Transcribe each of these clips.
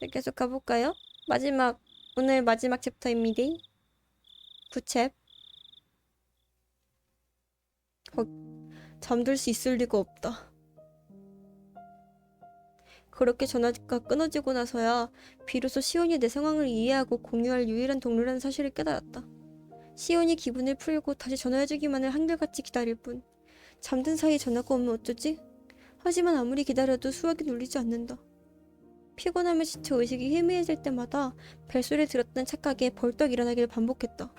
자, 계속 가볼까요? 오늘 마지막 챕터입니다. 9챕. 잠들 수 있을 리가 없다. 그렇게 전화가 끊어지고 나서야 비로소 시온이 내 상황을 이해하고 공유할 유일한 동료라는 사실을 깨달았다. 시온이 기분을 풀고 다시 전화해주기만을 한결같이 기다릴 뿐. 잠든 사이에 전화가 오면 어쩌지? 하지만 아무리 기다려도 수화기 눌리지 않는다. 피곤함에 지쳐 의식이 희미해질 때마다 벨소리를 들었다는 착각에 벌떡 일어나기를 반복했다.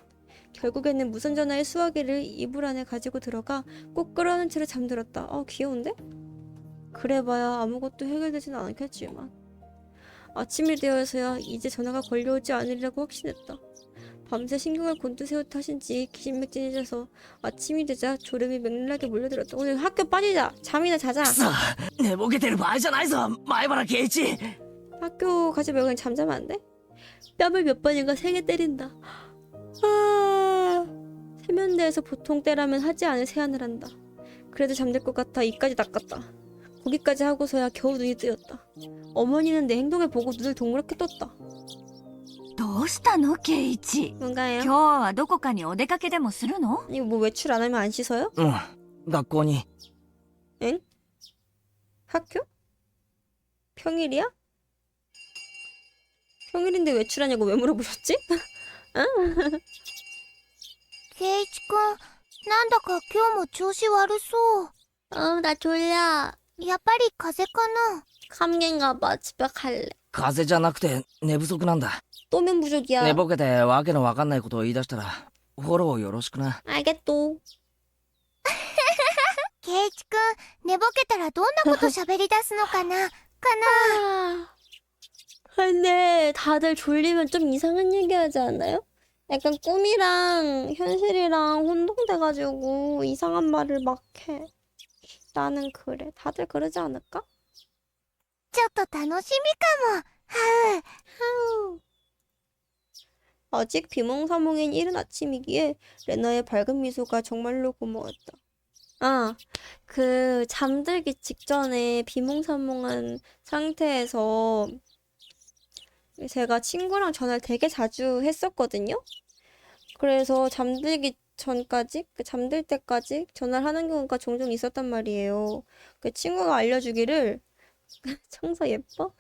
결국에는 무선전화의 수화기를 이불 안에 가지고 들어가 꼭 끌어안은 채로 잠들었다. 귀여운데? 그래봐야 아무것도 해결되진 않겠지만. 아침이 되어서야 이제 전화가 걸려오지 않으리라고 확신했다. 밤새 신경을 곤두세우 탓인지 기진맥진해져서 아침이 되자 졸음이 맹렬하게 몰려들었다. 오늘 학교 빠지자. 잠이나 자자. くそ寝ぼけてる場合じゃないぞ前原圭一 학교 가지 말고 그냥 잠자면 안 돼? 뺨을 몇 번인가 세게 때린다. 세면대에서 보통 때라면 하지 않을 세안을 한다. 그래도 잠들 것 같아 이까지 닦았다. 거기까지 하고서야 겨우 눈이 뜨였다. 어머니는 내 행동을 보고 눈을 동그랗게 떴다. どうしたの圭一 뭔가요? 今日はどこかにお出かけでもするの 이거 뭐 외출 안 하면 안 씻어요? うん学校に 엥? 학교? 평일이야? 평일인데 외출하냐고 왜 물어보셨지? 圭一くん、なんだか今日も調子悪そう。 나 졸려. やっぱり風邪かな。 감기인가 봐. 집에 갈래. 風邪じゃなくて寝不足なんだ 또면 부족이야. 寝ぼけてわけのわかんないことを言い出したらフォローよろしくな 알겠도. 圭一くん、寝ぼけたらどんなこと喋り出すのかな。근데 다들 졸리면 좀 이상한 얘기 하지 않아요? 약간 꿈이랑 현실이랑 혼동돼가지고 이상한 말을 막 해. 나는 그래. 다들 그러지 않을까? ちょっと楽しみかも。はう。 아직 비몽사몽인 이른 아침이기에 레나의 밝은 미소가 정말로 고마웠다. 잠들기 직전에 비몽사몽한 상태에서 제가 친구랑 전화를 되게 자주 했었거든요. 그래서 잠들기 전까지, 잠들 때까지 전화를 하는 경우가 종종 있었단 말이에요. 그 친구가 알려주기를 청소 예뻐?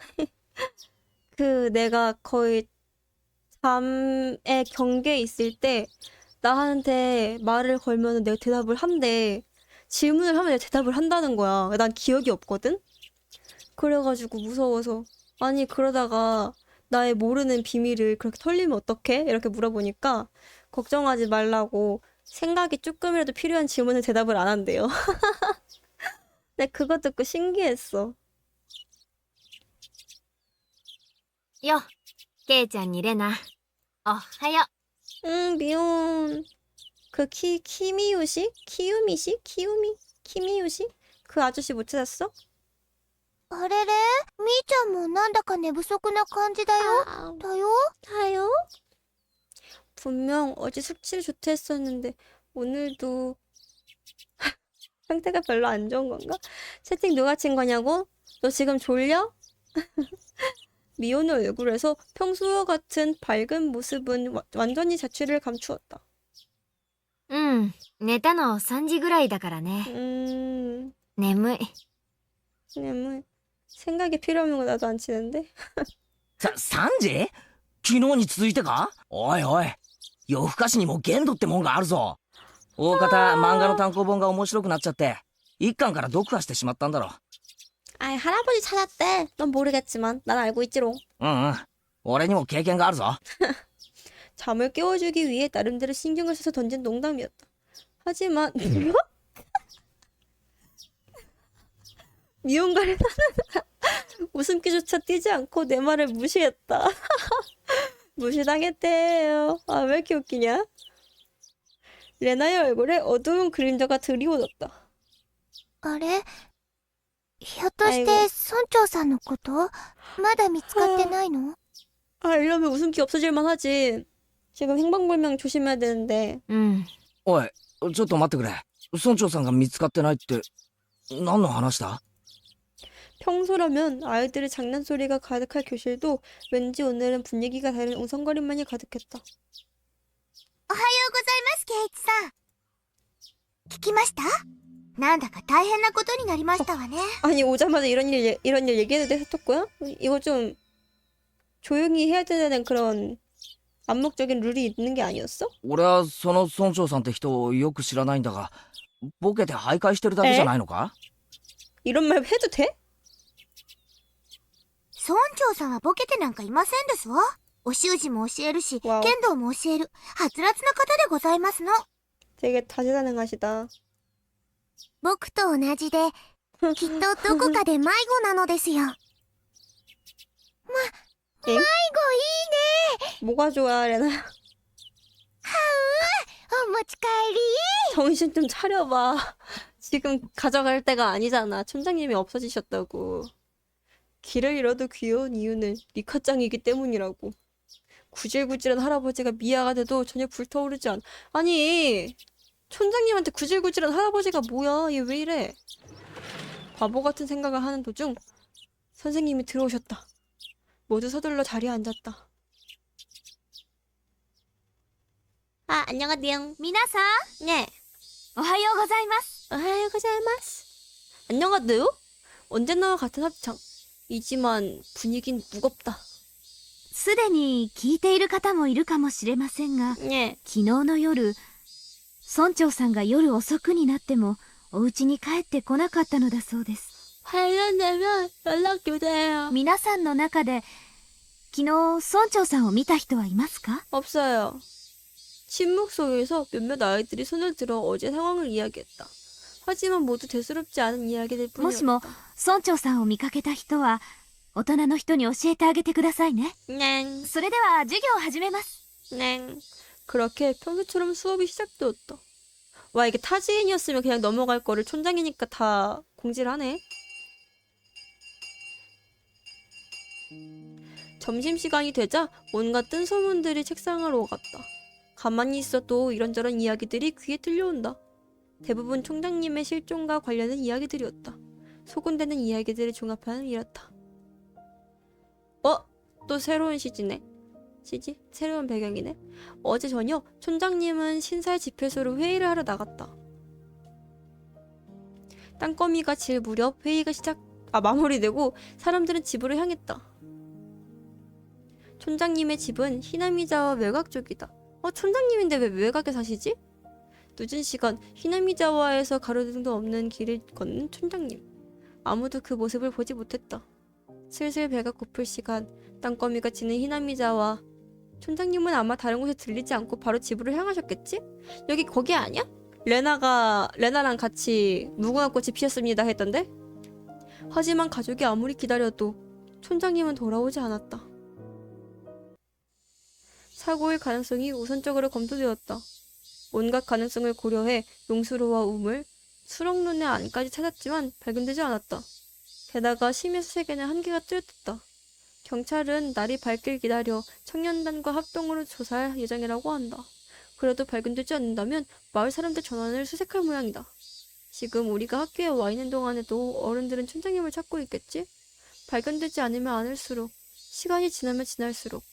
내가 거의 잠에 경계에 있을 때 나한테 말을 걸면 내가 대답을 한대. 질문을 하면 내가 대답을 한다는 거야. 난 기억이 없거든? 그래가지고 무서워서 아니 그러다가 나의 모르는 비밀을 그렇게 털리면 어떡해? 이렇게 물어보니까 걱정하지 말라고 생각이 조금이라도 필요한 질문에 대답을 안 한대요. 근데 그거 듣고 신기했어. よ、圭ちゃんにレナ。おはよう。 미혼. 키미유시? 키유미시? 키미유시? 그 아저씨 못 찾았어? あれれみーちゃんもなんだか寝不足な感じだよ。だよ。 다요? 분명 어제 숙취를 좋다 했었는데 오늘도 상태가 별로 안 좋은 건가? 채팅 누가 친 거냐고? 너 지금 졸려? 미혼의 얼굴에서 평소와 같은 밝은 모습은 완전히 자취를 감추었다. うん、寝たの3時ぐらいだからね。 眠い。 그냥 생각이 필요 없는 거 나도 안 치는데? 3時昨日に続いてかおいおい夜更かしにも限度ってもんがあるぞ大方漫画の単行本が面白くなっちゃって一巻から読破してしまったんだろ 아이 할아버지 찾았대. 넌 모르겠지만 난 알고 있지롱. うん俺にも経験があるぞ 잠을 깨워주기 위해 나름대로 신경을 써서 던진 농담이었다. 하지만 미용가를 웃음기조차 띄지 않고 내 말을 무시했다. 무시당했대요. 왜 이렇게 웃기냐? 레나의 얼굴에 어두운 그림자가 드리워졌다. あれひょっとして村長さんのことまだ見つかってないの？ 이러면 웃음기 없어질만 하지. 지금 행방불명 조심해야 되는데. うん。おいちょっと待ってくれ村長さんが見つかってないって何の話だ 평소라면 아이들의 장난소리가 가득할 교실도 왠지 오늘은 분위기가 다른 웅성거림만이 가득했다. おはようございます、ケイイチさん。聞きました？なんだか大変なことになりましたわね。 아니 오자마자 이런 일 얘기해도 돼 사토코야? 이거 좀 조용히 해야 되는 그런 암묵적인 룰이 있는 게 아니었어? 俺はその村長さんって人をよく知らないんだが、ボケて徘徊してるだけじゃないのか？ 이런 말 해도 돼? 村長さんはボケてなんかいませんですわ。お習字も教えるし、剣わお道も教える、はつらつな方でございますの。 되게 다재다능하시다. 僕と同じで、きっとどこかで迷子なのですよ。 엥? 迷子いいね。 뭐가 좋아 레나? お持ち帰り。 정신 좀 차려봐. 지금 가져갈 때가 아니잖아. 촌장님이 없어지셨다고. 길을 잃어도 귀여운 이유는 리카짱이기 때문이라고. 구질구질한 할아버지가 미아가 돼도 전혀 불타오르지 않. 아니 촌장님한테 구질구질한 할아버지가 뭐야? 얘 왜 이래? 바보 같은 생각을 하는 도중 선생님이 들어오셨다. 모두 서둘러 자리에 앉았다. 아, 안녕하세요. 皆さん、 네. おはようございます。 아유, 고자이마스. 안녕하세요. 언제나 같은 합창이지만 분위긴 무겁다. すでに聞いている方もいるかもしれませんが、 네. 昨日の夜、村長さんが夜遅くになってもお家に帰ってこなかったのだそうです。 관련되면 연락 주세요. 皆さんの中で、昨日村長さんを見た人はいますか？ 없어요. 침묵 속에서 몇몇 아이들이 손을 들어 어제 상황을 이야기했다. 하지만 모두 대수롭지 않은 이야기들 もしも 뿐이었다. 村長さんを見かけた人は、大人の人に教えてあげてくださいね。 넹, それでは授業を始めます。 넹. 그렇게 평소처럼 수업이 시작되었다. 와, 이게 타지인이었으면 그냥 넘어갈 거를 촌장이니까 다 공지를 하네. 점심시간이 되자 온갖 뜬소문들이 책상을 오갔다. 가만히 있어도 이런저런 이야기들이 귀에 들려온다. 대부분 총장님의 실종과 관련된 이야기들이었다. 소곤대는 이야기들을 종합하는 이렇다. 또 새로운 시지네. 시지? 새로운 배경이네. 어제 저녁 촌장님은 신살 집회소로 회의를 하러 나갔다. 땅거미가 질 무렵 회의가 마무리되고 사람들은 집으로 향했다. 촌장님의 집은 히나미자와 외곽 쪽이다. 촌장님인데 왜 외곽에 사시지? 늦은 시간 히나미자와에서 가로등도 없는 길을 걷는 촌장님. 아무도 그 모습을 보지 못했다. 슬슬 배가 고플 시간 땅거미가 지는 히나미자와 촌장님은 아마 다른 곳에 들리지 않고 바로 집으로 향하셨겠지? 여기 거기 아니야? 레나랑 같이 무궁화 꽃이 피었습니다 했던데? 하지만 가족이 아무리 기다려도 촌장님은 돌아오지 않았다. 사고일 가능성이 우선적으로 검토되었다. 온갖 가능성을 고려해 용수로와 우물, 수렁눈의 안까지 찾았지만 발견되지 않았다. 게다가 심야 수색에는 한계가 뚜렷했다. 경찰은 날이 밝길 기다려 청년단과 합동으로 조사할 예정이라고 한다. 그래도 발견되지 않는다면 마을 사람들 전원을 수색할 모양이다. 지금 우리가 학교에 와 있는 동안에도 어른들은 촌장님을 찾고 있겠지? 발견되지 않으면 않을수록, 시간이 지나면 지날수록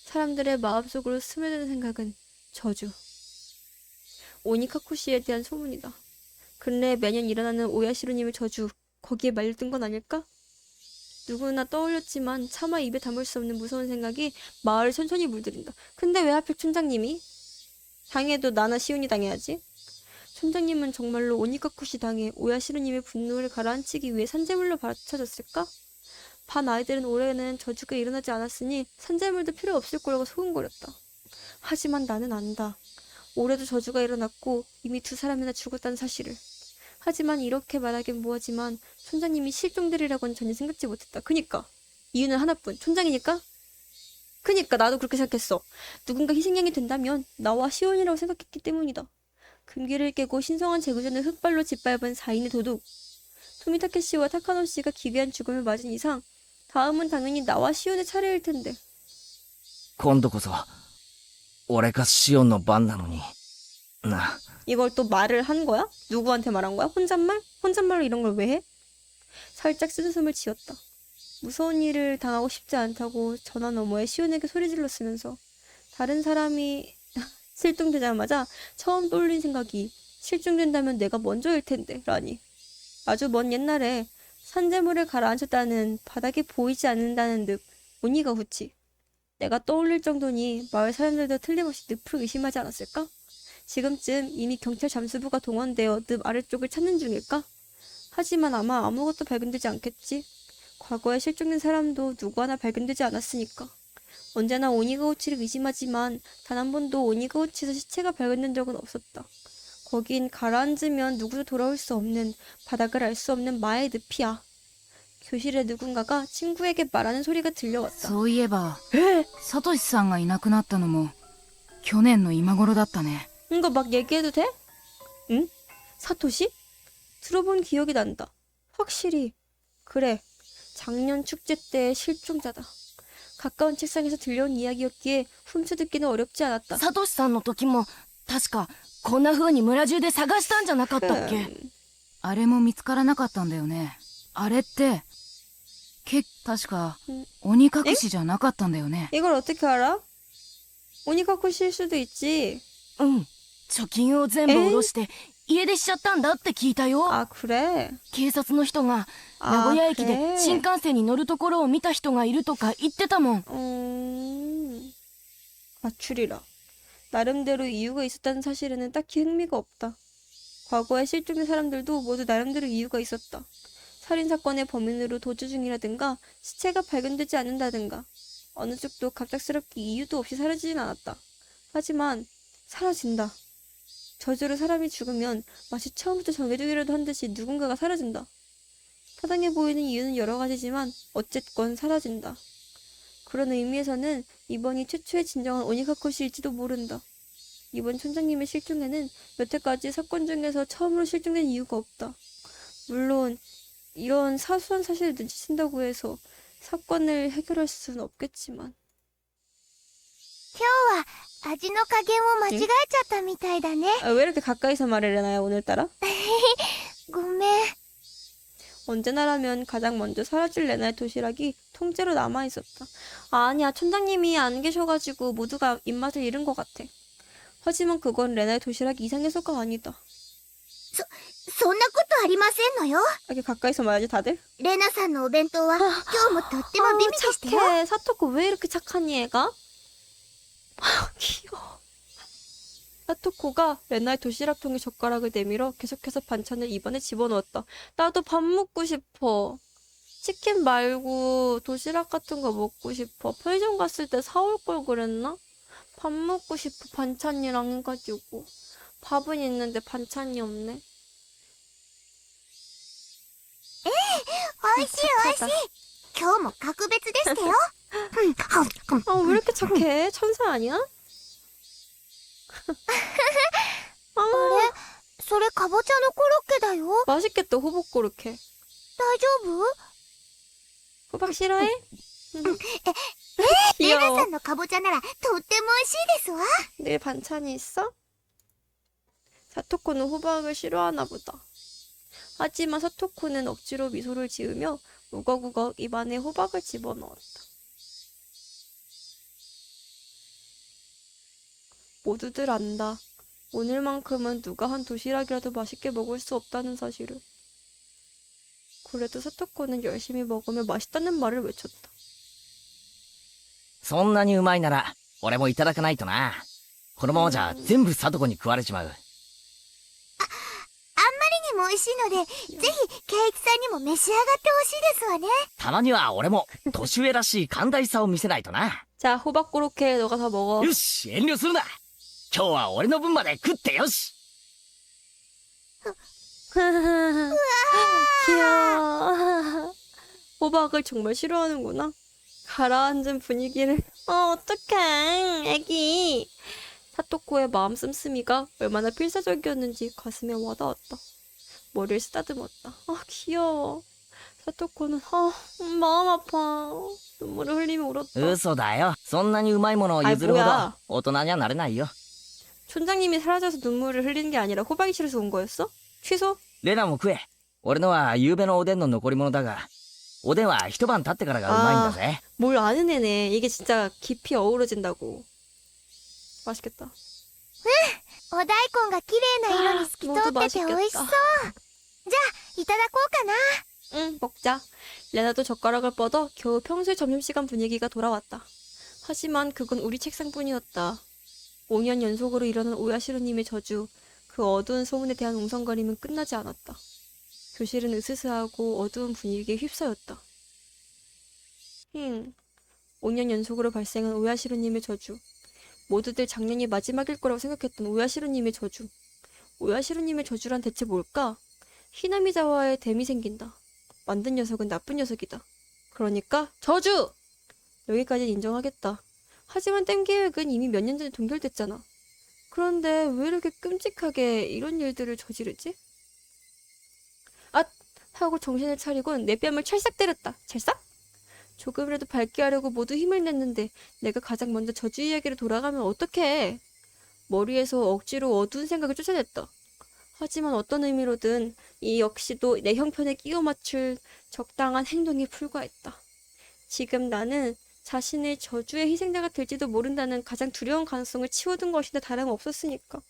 사람들의 마음속으로 스며드는 생각은 저주. 오니카쿠시에 대한 소문이다. 근래 매년 일어나는 오야시로님의 저주, 거기에 말려든 건 아닐까? 누구나 떠올렸지만 차마 입에 담을 수 없는 무서운 생각이 마을을 천천히 물들인다. 근데 왜 하필 촌장님이? 당해도 나나 시온이 당해야지. 촌장님은 정말로 오니카쿠시 당해 오야시로님의 분노를 가라앉히기 위해 산재물로 받쳐졌을까? 반 아이들은 올해는 저주가 일어나지 않았으니 산재물도 필요 없을 거라고 소근거렸다. 하지만 나는 안다. 올해도 저주가 일어났고 이미 2사람이나 죽었다는 사실을. 하지만 이렇게 말하긴 뭐하지만 촌장님이 실종되리라고는 전혀 생각지 못했다. 그니까 이유는 하나뿐. 촌장이니까? 그니까 나도 그렇게 생각했어. 누군가 희생양이 된다면 나와 시온이라고 생각했기 때문이다. 금기를 깨고 신성한 제구전을 흑발로 짓밟은 4인의 도둑. 토미타케씨와 타카노씨가 기괴한 죽음을 맞은 이상 다음은 당연히 나와 시온의 차례일 텐데. 今度こそ俺かシオンの番なのにな。 이걸 또 말을 한 거야? 누구한테 말한 거야? 혼잣말? 혼잣말로 이런 걸 왜 해? 살짝 쓴숨을 지었다. 무서운 일을 당하고 싶지 않다고 전화 너머에 시온에게 소리 질렀으면서 다른 사람이 실종되자마자 처음 떠올린 생각이 실종된다면 내가 먼저일 텐데 라니. 아주 먼 옛날에 산재물을 가라앉혔다는 바닥이 보이지 않는다는 늪 오니가 후치. 내가 떠올릴 정도니 마을 사람들도 틀림없이 늪을 의심하지 않았을까? 지금쯤 이미 경찰 잠수부가 동원되어 늪 아래쪽을 찾는 중일까? 하지만 아마 아무것도 발견되지 않겠지. 과거에 실종된 사람도 누구 하나 발견되지 않았으니까. 언제나 오니가우치를 의심하지만 단 한 번도 오니가우치에서 시체가 발견된 적은 없었다. 거긴 가라앉으면 누구도 돌아올 수 없는, 바닥을 알 수 없는 마의 늪이야. 교실에 누군가가 친구에게 말하는 소리가 들려왔다. そういえばサトシさんがいなくなったのも去年の今頃だったね。 이거 막 얘기해도 돼? 응? 사토시? 들어본 기억이 난다. 확실히. 그래. 작년 축제 때 실종자다. 가까운 책상에서 들려온 이야기였기에 훔쳐듣기는 어렵지 않았다. サトシさんの時も確かこんな風に村中で探したんじゃなかったっけ？あれも見つからなかったんだよね。あれって確か鬼隠しじゃなかったんだよね。 이걸 어떻게 알아? 오니가쿠시일 수도 있지. うん。貯金を全部下ろして家出しちゃったんだって聞いたよ。 아 그래? 警察の人が名 아 古屋駅 그래? で新幹線に乗るところを見た人がいるとか言ってたもん。 맞추리라. 나름대로 이유가 있었다는 사실에는 딱히 흥미가 없다. 과거에 실종된 사람들도 모두 나름대로 이유가 있었다. 살인사건의 범인으로 도주 중이라든가 시체가 발견되지 않는다든가 어느 쪽도 갑작스럽게 이유도 없이 사라지진 않았다. 하지만 사라진다. 저주로 사람이 죽으면 마치 처음부터 정해두기라도 한 듯이 누군가가 사라진다. 타당해 보이는 이유는 여러 가지지만 어쨌건 사라진다. 그런 의미에서는 이번이 최초의 진정한 오니가쿠시일지도 모른다. 이번 촌장님의 실종에는 여태까지 사건 중에서 처음으로 실종된 이유가 없다. 물론 이런 사소한 사실을 눈치챈다고 해서 사건을 해결할 수는 없겠지만. 今日は味の加減を間違えちゃったみたいだね。 아, 왜 이렇게 가까이서 말해 레나야 오늘따라? ごめん。 언제나라면 가장 먼저 사라질 레나의 도시락이 통째로 남아있었다. 아, 아니야 촌장님이 안 계셔가지고 모두가 입맛을 잃은 것 같아. 하지만 그건 레나의 도시락이 이상해서가 아니다. そんなことありませんのよ。 이렇게 가까이서 말하지 다들? レナさんのお弁当は今日もとっても美味でしたよ。 착해. 사토코 왜 이렇게 착하니 얘가? 귀여워. 사토코가 레나의 도시락통에 젓가락을 내밀어 계속해서 반찬을 입안에 집어넣었다. 나도 밥 먹고 싶어. 치킨 말고 도시락 같은 거 먹고 싶어. 편의점 갔을 때 사올 걸 그랬나? 밥 먹고 싶어. 반찬이랑 해가지고. 밥은 있는데 반찬이 없네. 美味しい美味しい。今日も格別でしたよ。 아, 왜 이렇게 착해? 천사 아니야? あれそれかぼちゃのコロッケだよ。 맛있겠다, 호박 고르케. 大丈夫？ 호박 싫어해? レナ 귀여워. さんのかぼちゃならとっても美味しいですわ。 내일 반찬이 있어? 사토코는 호박을 싫어하나 보다. 하지만 사토코는 억지로 미소를 지으며 우걱우걱 입안에 호박을 집어넣었다. 모두들 안다. 오늘만큼은 누가 한 도시락이라도 맛있게 먹을 수 없다는 사실을. 그래도 사토코는 열심히 먹으며 맛있다는 말을 외쳤다. そんなにうまいなら俺もいただかないとな。このままじゃ全部サトコに食われちまう。あんまりにも美味しいので、ぜひケイイチさんにも召し上がってほしいですわね。たまには俺も年上らしい寛大さを見せないとな。 자, 호박 고로케 너가 다 먹어. よし遠慮するな。今日は俺の分まで食ってよし。 귀여워. 호박을 정말 싫어하는구나. 가라앉은 분위기를. 어떡해, 애기. 사토코의 마음 씀씀이가 얼마나 필사적이었는지 가슴에 와닿았다. 머리를 쓰다듬었다. 아, 귀여워. 사토코는 마음 아파. 눈물을 흘리며 울었다. 嘘だよ。そんなにうまいものを譲るほど 뭐야 大人にはなれないよ。 촌장님이 사라져서 눈물을 흘리는 게 아니라 호박이 싫어서 온 거였어? 취소? レナも食え。俺のは夕べのおでんの残り物だが、おでんは一晩経ってからがうまいんだぜ。 뭘 아는 애네. 이게 진짜 깊이 어우러진다고. 맛있겠다. お大根が綺麗な色に透き通ってて美味しそう。じゃあいただこうかな。 응, 먹자. 레나도 젓가락을 뻗어 겨우 평소의 점심시간 분위기가 돌아왔다. 하지만 그건 우리 책상뿐이었다. 5년 연속으로 일어난 오야시로님의 저주, 그 어두운 소문에 대한 웅성거림은 끝나지 않았다. 교실은 으스스하고 어두운 분위기에 휩싸였다. 5년 연속으로 발생한 오야시로님의 저주. 모두들 작년이 마지막일 거라고 생각했던 오야시로님의 저주. 오야시로님의 저주란 대체 뭘까? 히나미자와의 댐이 생긴다. 만든 녀석은 나쁜 녀석이다. 그러니까 저주! 여기까지는 인정하겠다. 하지만 댐 계획은 이미 몇 년 전에 동결됐잖아. 그런데 왜 이렇게 끔찍하게 이런 일들을 저지르지? 앗! 하고 정신을 차리곤 내 뺨을 찰싹 때렸다. 찰싹? 조금이라도 밝게 하려고 모두 힘을 냈는데 내가 가장 먼저 저주 이야기로 돌아가면 어떡해. 머리에서 억지로 어두운 생각을 쫓아냈다. 하지만 어떤 의미로든 이 역시도 내 형편에 끼워 맞출 적당한 행동에 불과했다. 지금 나는 자신의 저주의 희생자가 될지도 모른다는 가장 두려운 가능성을 치워둔 것인데 다름없었으니까.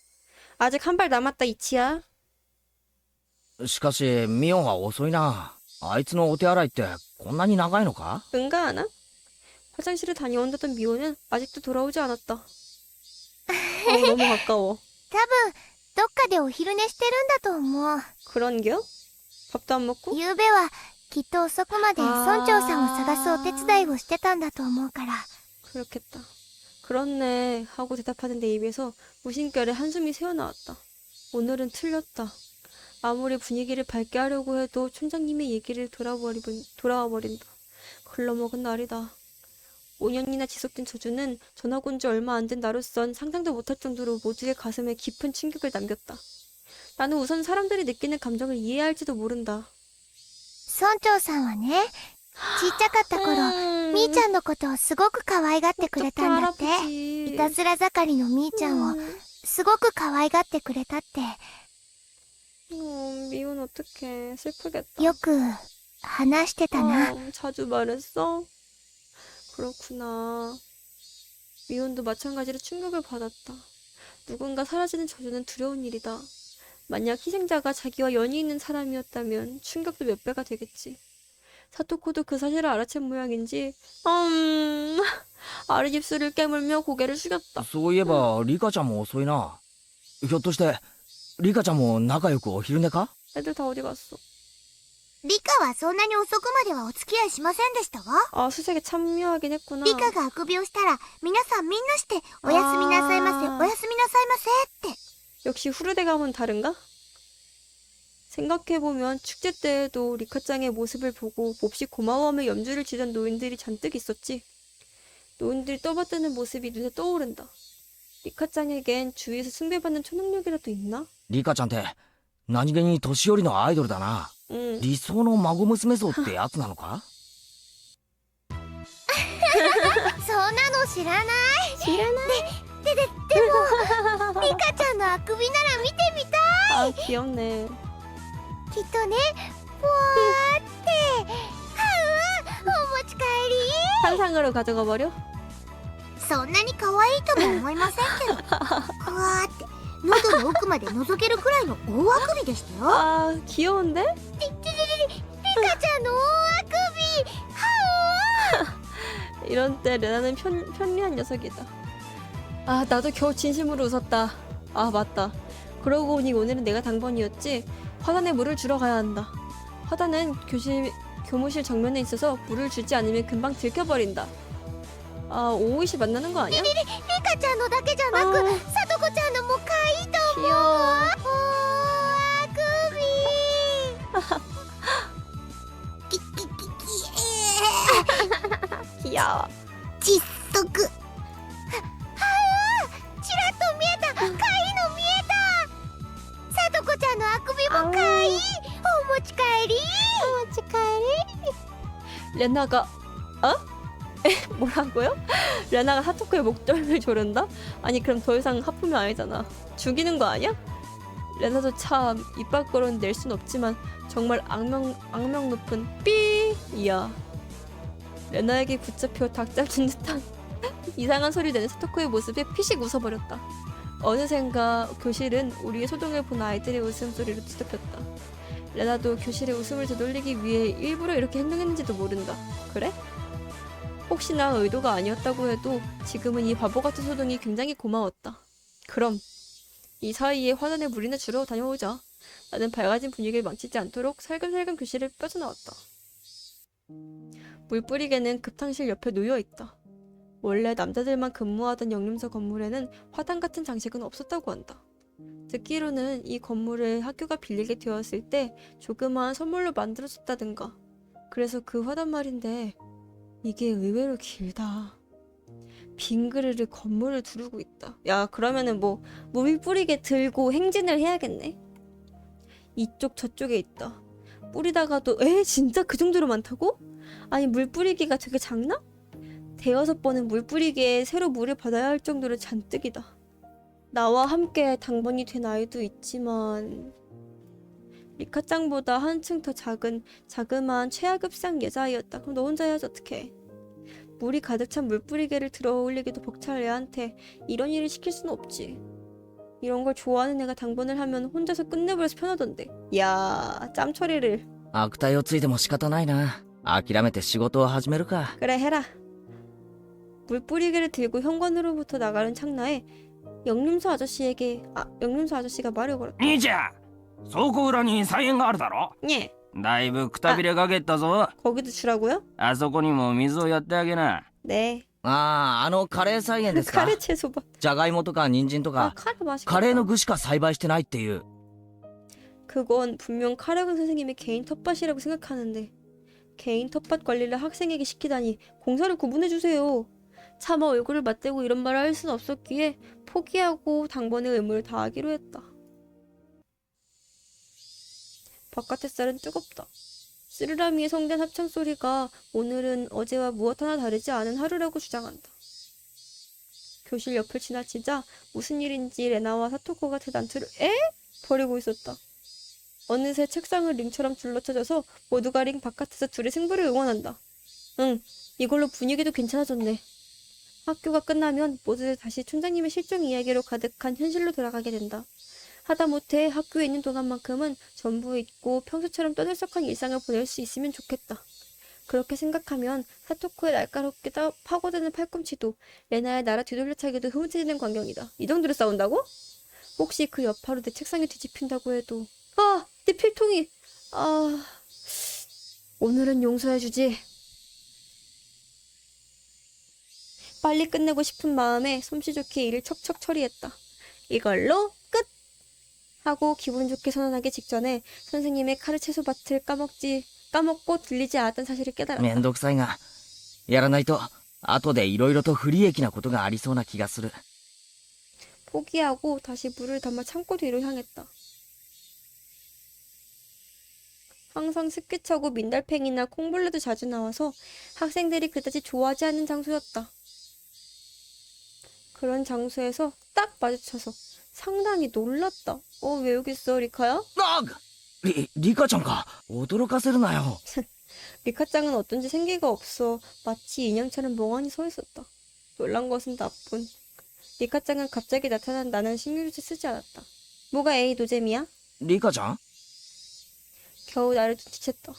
아직 한 발 남았다, 이치야. しかしミオンは遅いな。あいつのお手洗いってこんなに長いのか？ 응가하나? 화장실을 다녀온다던 미호는 아직도 돌아오지 않았다. 너무 가까워. 多分どっかでお昼寝してるんだと思う。 그런겨? 밥도 안 먹고? 昨べはきっと遅くまで村長さんを探すお手伝いをしてたんだと思うから。 그렇겠다. 그렇네 하고 대답하는 내 입에서 무심결에 한숨이 새어나왔다. 오늘은 틀렸다. 아무리 분위기를 밝게 하려고 해도 촌장님의 얘기를 돌아와 버린다. 글러먹은 날이다. 5년이나 지속된 저주는 전학 온 지 얼마 안 된 나로선 상상도 못할 정도로 모두의 가슴에 깊은 충격을 남겼다. 나는 우선 사람들이 느끼는 감정을 이해할지도 모른다. 村長さんはね、ちっちゃかった頃、みーちゃんのことをすごく可愛がってくれたんだって。いたずら盛りのみーちゃんをすごく可愛がってくれたって。 미운 어떡해. 슬프겠다. よく話してたな。 자주 말했어? 그렇구나. 미혼도 마찬가지로 충격을 받았다. 누군가 사라지는 저주는 두려운 일이다. 만약 희생자가 자기와 연이 있는 사람이었다면 충격도 몇 배가 되겠지. 사토코도 그 사실을 알아챈 모양인지 아랫입술을 깨물며 고개를 숙였다. そういえばリカちゃんも遅いな。ひょっとしてリカちゃんも仲良くお昼寝か？ 애들 다 어디 갔어? リカはそんなに遅くまではお付き合いしませんでしたわ。 아, 수색에 참여하긴 했구나. リカがあくびをしたら皆さんみんなしておやすみなさいませ、おやすみなさいませって。 역시 후르대 가면 다른가? 생각해보면 축제 때에도 리카짱의 모습을 보고 몹시 고마워하며 염주를 지던 노인들이 잔뜩 있었지. 노인들이 떠받드는 모습이 눈에 떠오른다. 리카짱에겐 주위에서 숭배받는 초능력이라도 있나? リカちゃんって何気に年寄りのアイドルだな。 응. 理想の孫娘像ってやつなのか？そんなの知らない。 でもリカちゃんのあくびなら見てみたい。 아, 귀엽네. きっとね、ぽわーって。お持ち帰り。 상상으로 가져가 버려? そんなに可愛いとも思いませんけど。ふわーって喉の奥まで覗けるくらいの大あくびでしたよ。 아, 귀여운데? リカちゃんの大あくび。 이런 때 레나는 편리한 녀석이다. 아, 나도 겨우 진심으로 웃었다. 아, 맞다. 그러고 보니 오늘은 내가 당번이었지. 화단에 물을 주러 가야 한다. 화단은 교무실 정면에 있어서 물을 주지 않으면 금방 들켜버린다. 아, 오이시 만나는 거 아니야? リカちゃんのだけじゃなく、さとこちゃんのも可愛いと思う。 귀여워. 大あくび。キキキキ。 귀여워. 窒息。ちらっと見えた。可愛いの見えた。さとこちゃんのあくびも可愛い。お持ち帰り。お持ち帰り。 레나가 어? 에? 뭐라고요? 레나가 사토코의 목덜미를 조른다? 아니 그럼 더 이상 하품이 아니잖아. 죽이는 거 아니야? 레나도 참 입 밖으로는 낼 순 없지만 정말 악명 높은 삐이야. 레나에게 붙잡혀 닭 잡는 듯한 이상한 소리를 내는 사토코의 모습에 피식 웃어버렸다. 어느샌가 교실은 우리의 소동을 본 아이들의 웃음소리로 뒤덮였다. 레나도 교실의 웃음을 되돌리기 위해 일부러 이렇게 행동했는지도 모른다. 그래? 혹시나 의도가 아니었다고 해도 지금은 이 바보 같은 소동이 굉장히 고마웠다. 그럼 이 사이에 화단에 물이나 주러 다녀오자. 나는 밝아진 분위기를 망치지 않도록 살금살금 교실을 빠져나왔다. 물뿌리개는 급탕실 옆에 놓여있다. 원래 남자들만 근무하던 영림서 건물에는 화단 같은 장식은 없었다고 한다. 듣기로는 이 건물을 학교가 빌리게 되었을 때 조그마한 선물로 만들어졌다든가. 그래서 그 화단 말인데 이게 의외로 길다. 빙그르르 건물을 두르고 있다. 야, 그러면은 뭐 물 뿌리게 들고 행진을 해야겠네. 이쪽 저쪽에 있다. 뿌리다가도 진짜 그 정도로 많다고? 아니 물 뿌리기가 되게 작나? 대여섯 번은 물 뿌리기에 새로 물을 받아야 할 정도로 잔뜩이다. 나와 함께 당번이 된 아이도 있지만 리카짱보다 한층 더 자그마한 최하급상 여자아이였다. 그럼 너 혼자 해야지 어떡해. 물이 가득 찬 물뿌리개를 들어 올리기도 벅찰 애한테 이런 일을 시킬 수는 없지. 이런 걸 좋아하는 애가 당번을 하면 혼자서 끝내버려서 편하던데. 야, 짬처리를. 悪態をついても仕方ないな。諦めて仕事を始めるか。 그래 해라. 물뿌리개를 들고 현관으로부터 나가는 찰나에 영림소 아저씨가 말을 걸었다. 兄ちゃん、倉庫裏に菜園があるだろ。 예, だいぶくたびれかけたぞ。 거기도 주라고요? あそこにも水をやってあげな。 네. ああ、カレー菜園ですか。 카레 채소밭. じゃがいもとか人参と 아, か、 카레 맛있겠다. カレーの具しか栽培してないっていう。 그건 분명 카레군 선생님의 개인 텃밭이라고 생각하는데 개인 텃밭 관리를 학생에게 시키다니 공사를 구분해주세요. 차마 얼굴을 맞대고 이런 말을 할 수는 없었기에 포기하고 당번의 의무를 다하기로 했다. 바깥 햇살은 뜨겁다. 쓰르라미의 성대한 합창 소리가 오늘은 어제와 무엇 하나 다르지 않은 하루라고 주장한다. 교실 옆을 지나치자 무슨 일인지 레나와 사토코가 대단투를 버리고 있었다. 어느새 책상을 링처럼 둘러쳐져서 모두가 링 바깥에서 둘의 승부를 응원한다. 응, 이걸로 분위기도 괜찮아졌네. 학교가 끝나면 모두들 다시 촌장님의 실종 이야기로 가득한 현실로 돌아가게 된다. 하다못해 학교에 있는 동안만큼은 전부 잊고 평소처럼 떠들썩한 일상을 보낼 수 있으면 좋겠다. 그렇게 생각하면 사토코의 날카롭게 파고드는 팔꿈치도 레나의 나라 뒤돌려차기도 흐뭇해지는 광경이다. 이 정도로 싸운다고? 혹시 그 여파로 내 책상이 뒤집힌다고 해도 내 필통이 오늘은 용서해주지. 빨리 끝내고 싶은 마음에 솜씨 좋게 일을 척척 처리했다. 이걸로 끝! 하고 기분 좋게 선언하기 직전에 선생님의 카르 채소밭을 까먹고 들리지 않았던 사실을 깨달았다. めんどくさいが、やらないと後でいろいろと不利益なことがありそうな気がする。 포기하고 다시 물을 담아 창고 뒤로 향했다. 항상 습기차고 민달팽이나 콩벌레도 자주 나와서 학생들이 그다지 좋아하지 않는 장소였다. 그런 장소에서 딱 마주쳐서 상당히 놀랐다. 왜 여기 있어, 리카야? リカちゃんか。驚かせるなよ。 리카짱은 어쩐지 생기가 없어 마치 인형처럼 멍하니 서 있었다. 놀란 것은 나뿐. 리카짱은 갑자기 나타난 나는 신경조차 쓰지 않았다. 뭐가 에이 노잼이야? リカちゃん 겨우 나를 눈치챘다.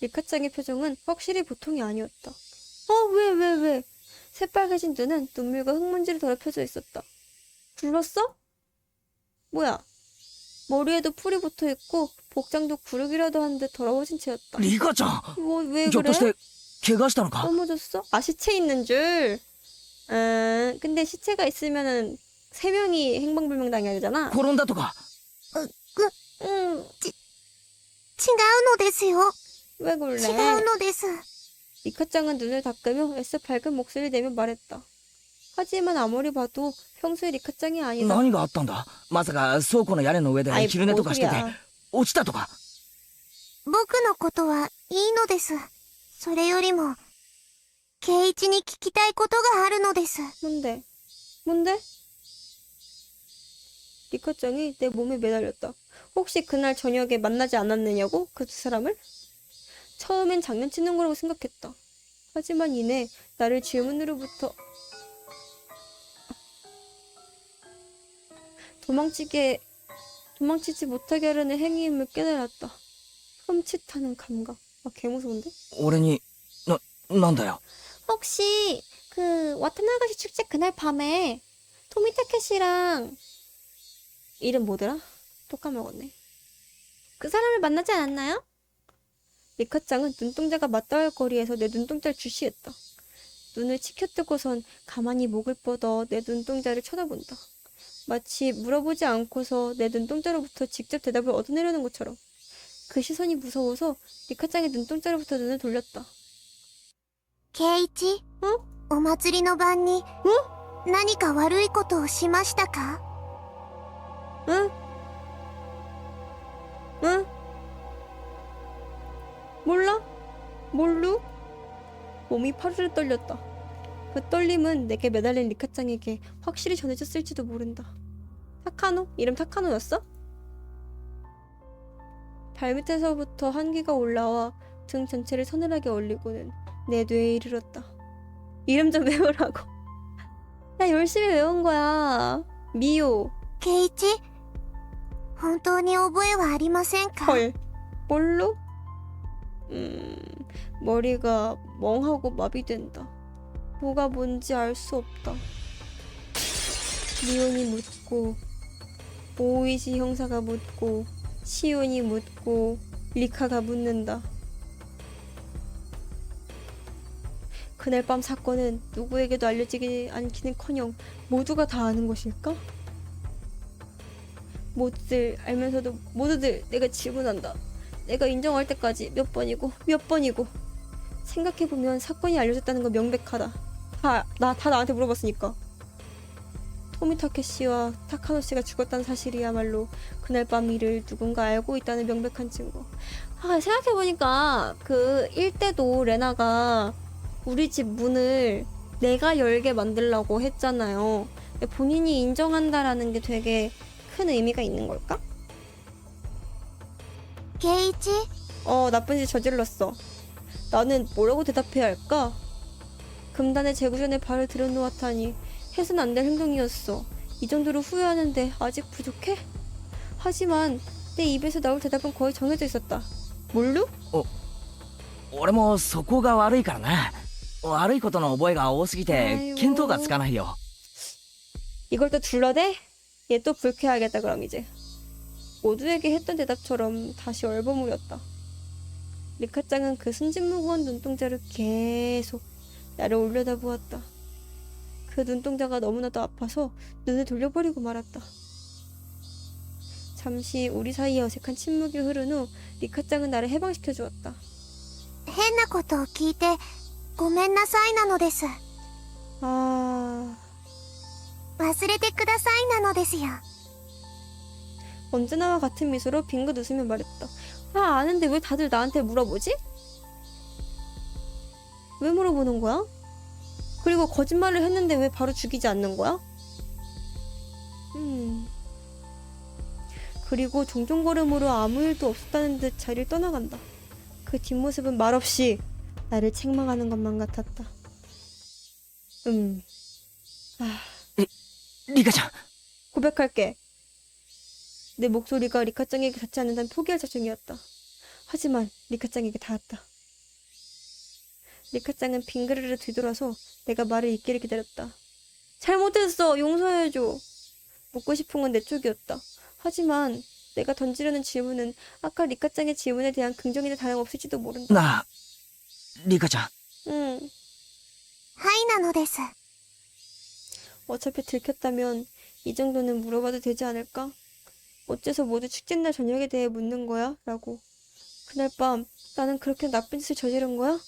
리카짱의 표정은 확실히 보통이 아니었다. 왜? 새빨개진 눈은 눈물과 흙먼지를 더럽혀져 있었다. 불렀어? 뭐야? 머리에도 풀이 붙어있고 복장도 구르기라도 한 듯 더러워진 채였다. リカちゃん 왜 ひょっとし 그래? て怪我したのか。 넘어졌어? 시체 있는 줄. 근데 시체가 있으면은 3명이 행방불명 당해야 되잖아. 転んだとか。 違うのですよ。 왜 違う 그래? のです。 리카짱은 눈을 닦으며 애써 밝은 목소리를 내며 말했다. 하지만 아무리 봐도 평소의 리카짱이 아니다. 何があったんだ。まさか倉庫の屋根の上で 아이, 昼寝とかしてて 뭔 소리야. 落ちたとか。僕のことはいいのです。それよりも、圭一に聞きたいことがあるのです。 뭔데? 리카짱이 내 몸에 매달렸다. 혹시 그날 저녁에 만나지 않았느냐고? 그 두 사람을? 처음엔 장난치는 거라고 생각했다. 하지만 이내 나를 질문으로부터 도망치지 못하게 하려는 행위임을 깨달았다. 흠칫하는 감각. 아, 개무서운데? 俺に、なんだよ。 혹시 그 와타나가시 축제 그날 밤에 토미타케시랑 이름 뭐더라? 또 까먹었네. 그 사람을 만나지 않았나요? 리카짱은 눈동자가 맞닿을 거리에서 내 눈동자를 주시했다. 눈을 치켜뜨고선 가만히 목을 뻗어 내 눈동자를 쳐다본다. 마치 물어보지 않고서 내 눈동자로부터 직접 대답을 얻어내려는 것처럼. 그 시선이 무서워서 리카짱의 눈동자로부터 눈을 돌렸다. 圭一、お祭りの晩に何か悪いことをしましたか？ 응? 응? 몰라? 몰루? 몸이 파르르 떨렸다. 그 떨림은 내게 매달린 리카짱에게 확실히 전해졌을지도 모른다. 타카노? 이름 타카노였어? 발밑에서부터 한기가 올라와 등 전체를 서늘하게 얼리고는 내 뇌에 이르렀다. 이름 좀 외우라고. 야, 열심히 외운 거야. 미오. 圭一、本当に覚えはありませんか？ 헐. 뭘로? 머리가 멍하고 마비된다. 뭐가 뭔지 알 수 없다. 미온이 묻고, 오이지 형사가 묻고, 시온이 묻고, 리카가 묻는다. 그날 밤 사건은 누구에게도 알려지지 않기는커녕 모두가 다 아는 것일까? 모두들 알면서도 모두들 내가 질문한다. 내가 인정할 때까지 몇 번이고 몇 번이고. 생각해보면 사건이 알려졌다는 건 명백하다. 다 나한테 물어봤으니까. 토미타케 씨와 타카노 씨가 죽었다는 사실이야말로 그날 밤 일을 누군가 알고 있다는 명백한 증거. 아, 생각해보니까 그 일때도 레나가 우리 집 문을 내가 열게 만들라고 했잖아요. 본인이 인정한다라는 게 되게 큰 의미가 있는 걸까? 圭一、 나쁜 짓 저질렀어. 나는 뭐라고 대답해야 할까? 금단의 재구전에 발을 들여놓았다니 해선 안 될 행동이었어. 이 정도로 후회하는데 아직 부족해? 하지만 내 입에서 나올 대답은 거의 정해져 있었다. 뭘로? 俺もそこが悪いからな。悪いことの覚えが多すぎて 아이고. 見当がつかないよ。 이걸 또 둘러대? 얘 또 불쾌하겠다 그럼 이제. 모두에게 했던 대답처럼 다시 얼버무렸다. 리카짱은 그 순진무구한 눈동자를 계속 나를 올려다보았다. 그 눈동자가 너무나도 아파서 눈을 돌려버리고 말았다. 잠시 우리 사이에 어색한 침묵이 흐른 후 리카짱은 나를 해방시켜 주었다. 変なことを聞いてごめんなさいなのです。 아... 忘れてくださいなのですよ。 언제나와 같은 미소로 빙긋 웃으며 말했다. 아, 아는데 왜 다들 나한테 물어보지? 왜 물어보는 거야? 그리고 거짓말을 했는데 왜 바로 죽이지 않는 거야? 그리고 종종 걸음으로 아무 일도 없었다는 듯 자리를 떠나간다. 그 뒷모습은 말없이 나를 책망하는 것만 같았다.リカちゃん。 고백할게. 내 목소리가 리카짱에게 닿지 않는다면 포기할 작정이었다. 하지만 리카짱에게 닿았다. 리카짱은 빙그르르 뒤돌아서 내가 말을 잇기를 기다렸다. 잘못했어. 용서해줘. 묻고 싶은 건 내 쪽이었다. 하지만 내가 던지려는 질문은 아까 리카짱의 질문에 대한 긍정이나 다름없을지도 모른다. なあ、リカちゃん。 응. はいなのです。 어차피 들켰다면 이 정도는 물어봐도 되지 않을까? 어째서 모두 축제날 저녁에 대해 묻는 거야? 라고. 그날 밤 나는 그렇게 나쁜 짓을 저지른 거야?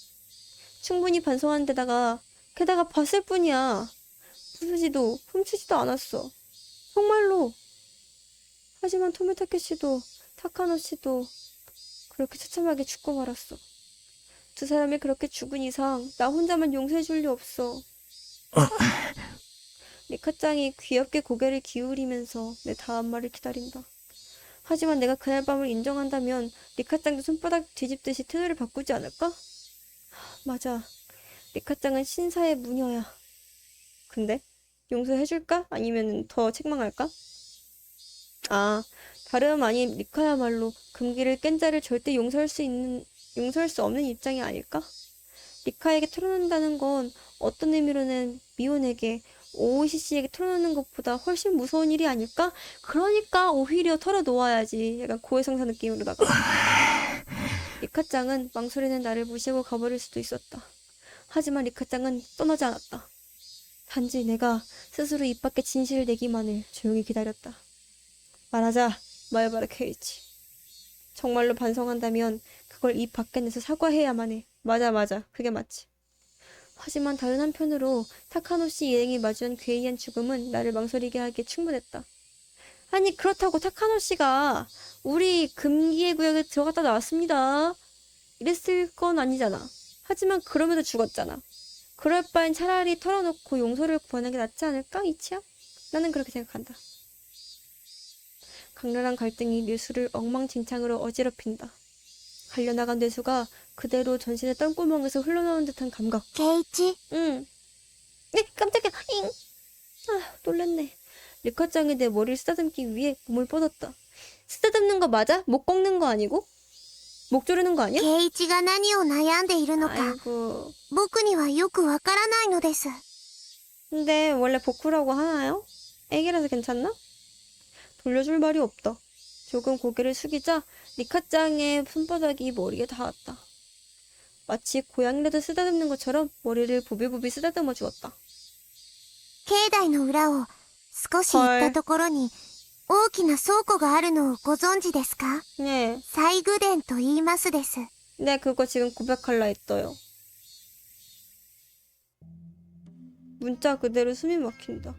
충분히 반성한 데다가 게다가 봤을 뿐이야. 부수지도 훔치지도 않았어. 정말로. 하지만 토미타케 씨도 타카노 씨도 그렇게 처참하게 죽고 말았어. 두 사람이 그렇게 죽은 이상 나 혼자만 용서해 줄 리 없어. 리카짱이 귀엽게 고개를 기울이면서 내 다음 말을 기다린다. 하지만 내가 그날 밤을 인정한다면 리카짱도 손바닥 뒤집듯이 태도를 바꾸지 않을까? 맞아. 리카짱은 신사의 무녀야. 근데 용서해줄까? 아니면 더 책망할까? 아, 다름 아닌 리카야말로 금기를 깬 자를 절대 용서할 수 없는 입장이 아닐까? 리카에게 털어놓는다는 건 어떤 의미로는 미혼에게 오이시 씨에게 털어놓는 것보다 훨씬 무서운 일이 아닐까? 그러니까 오히려 털어놓아야지. 약간 고해성사 느낌으로다가. 리카짱은 망설이는 나를 무시하고 가버릴 수도 있었다. 하지만 리카짱은 떠나지 않았다. 단지 내가 스스로 입 밖에 진실을 내기만을 조용히 기다렸다. 말하자, 마에바라 케이치. 정말로 반성한다면 그걸 입 밖에 내서 사과해야만 해. 맞아. 그게 맞지. 하지만 다른 한편으로 타카노 씨 일행이 마주한 괴이한 죽음은 나를 망설이게 하기에 충분했다. 아니 그렇다고 타카노 씨가 우리 금기의 구역에 들어갔다 나왔습니다. 이랬을 건 아니잖아. 하지만 그럼에도 죽었잖아. 그럴 바엔 차라리 털어놓고 용서를 구하는 게 낫지 않을까, 이치야? 나는 그렇게 생각한다. 강렬한 갈등이 뇌수를 엉망진창으로 어지럽힌다. 갈려나간 뇌수가 그대로 전신의 땀구멍에서 흘러나온 듯한 감각. 케이치, 응. 네, 깜짝이야. 잉. 아, 놀랐네. 리카짱이 내 머리를 쓰다듬기 위해 몸을 뻗었다. 쓰다듬는 거 맞아? 목 꺾는 거 아니고? 목 조르는 거 아니야? ケイチが何を悩んでいるのか 아이고. 僕にはよくわからないのです。 근데 원래 복후라고 하나요? 애기라서 괜찮나? 돌려줄 말이 없다. 조금 고개를 숙이자 리카짱의 손바닥이 머리에 닿았다. 마치 고양이라도 쓰다듬는 것처럼 머리를 부비부비 쓰다듬어 주었다. 境内の裏を少し行ったところに大きな倉庫があるのをご存知ですか？ 네, 西宮殿と言いますです。 네 그거 지금 고백할라 했어요. 문자 그대로 숨이 막힌다.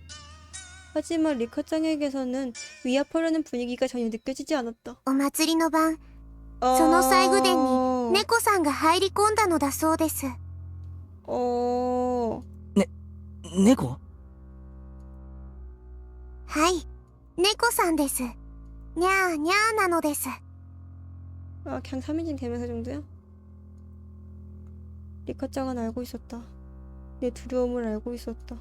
하지만 리카짱에게서는 위압하려는 분위기가 전혀 느껴지지 않았다. お祭りの晩、その西宮殿に猫さんが入り込んだのだそうです。猫はい、猫さんです。にゃーにゃーなのです。 아, 그냥 3인칭 대명사 정도야? 리카짱은 알고 있었다. 내 두려움을 알고 있었다.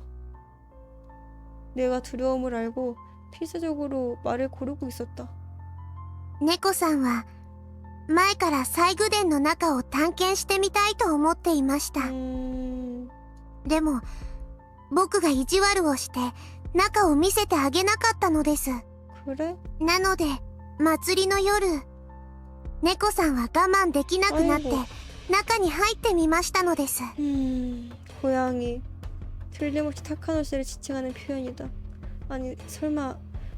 내가 두려움을 알고 필사적으로 말을 고르고 있었다. 猫さんは前から西宮殿の中を探検してみたいと思っていました。でも僕が意地悪をして中を見せてあげなかったのです。 그래? なので祭りの夜、猫さんは我慢できなくなって 아이고. 中に入ってみましたのです。 고양이. 틀림없이 타카노 씨를 지칭하는 표현이다. 아니 설마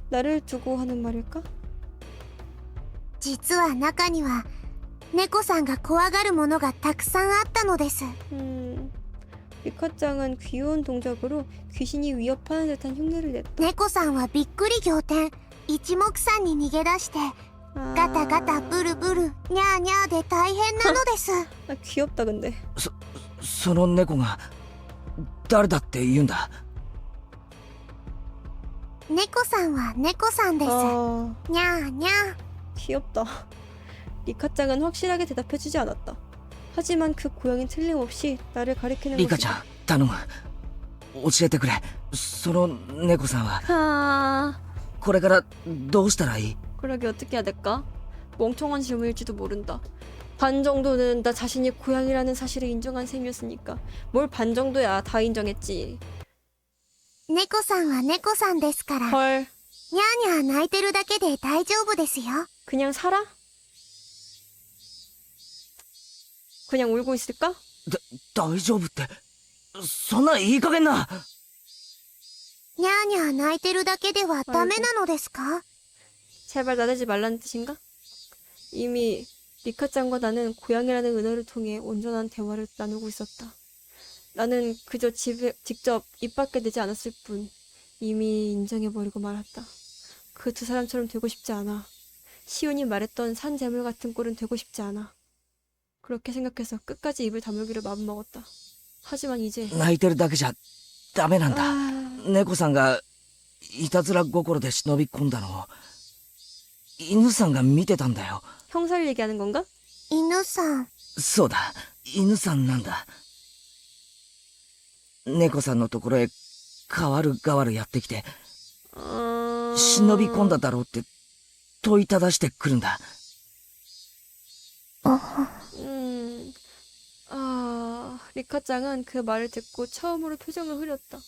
나를 두고 하는 말일까? 実は中には猫さんが怖がるものがたくさんあったのです。 리카짱은 귀여운 동작으로 귀신이 위협하는 듯한 흉내를 냈다. 猫さんはびっくり仰天、一目散に逃げ出してガタガタブルブルニャーニャーで大変なのです。 아, 귀엽다 근데. その猫が誰だって言うんだ。猫さんは猫さんです。 아, にゃーにゃー。 귀엽다. 리카짱은 확실하게 대답해주지 않았다. 하지만 그 고양이는 틀림없이 나를 가리키는 リカちゃん頼む教えてくれ。その猫さんは 아, これからどうしたらいい？ 그러게 어떻게 해야 될까? 멍청한 질문일지도 모른다. 반 정도는 나 자신이 고양이라는 사실을 인정한 셈이었으니까. 뭘 반 정도야. 다 인정했지. 猫さんは猫さんですから、 헐. にゃーにゃー泣いてるだけで大丈夫ですよ。 그냥 살아? 그냥 울고 있을까? 大丈夫ってそんないい加減な。にゃーにゃー泣いてるだけではダメなのですか？ 제발 나대지 말라는 뜻인가? 이미 리카짱과 나는 고양이라는 은어를 통해 온전한 대화를 나누고 있었다. 나는 그저 직접 입 밖에 내지 않았을 뿐 이미 인정해버리고 말았다. 그 두 사람처럼 되고 싶지 않아. 시온이 말했던 산재물 같은 꼴은 되고 싶지 않아. 그렇게 생각해서 끝까지 입을 다물기로 마음먹었다. 하지만 이제 泣いてるだけじゃダメなんだ。猫さんがいたずら心で忍び込んだのを犬さんが見てたんだよ。 형사를 얘기하는 건가? 犬さん。そうだ、犬さんなんだ。猫さんのところへ代わる代わるやってきて忍び込んだだろうって問いただしてくるんだ。 리카짱은 그 말을 듣고 처음으로 표정을 흐렸다.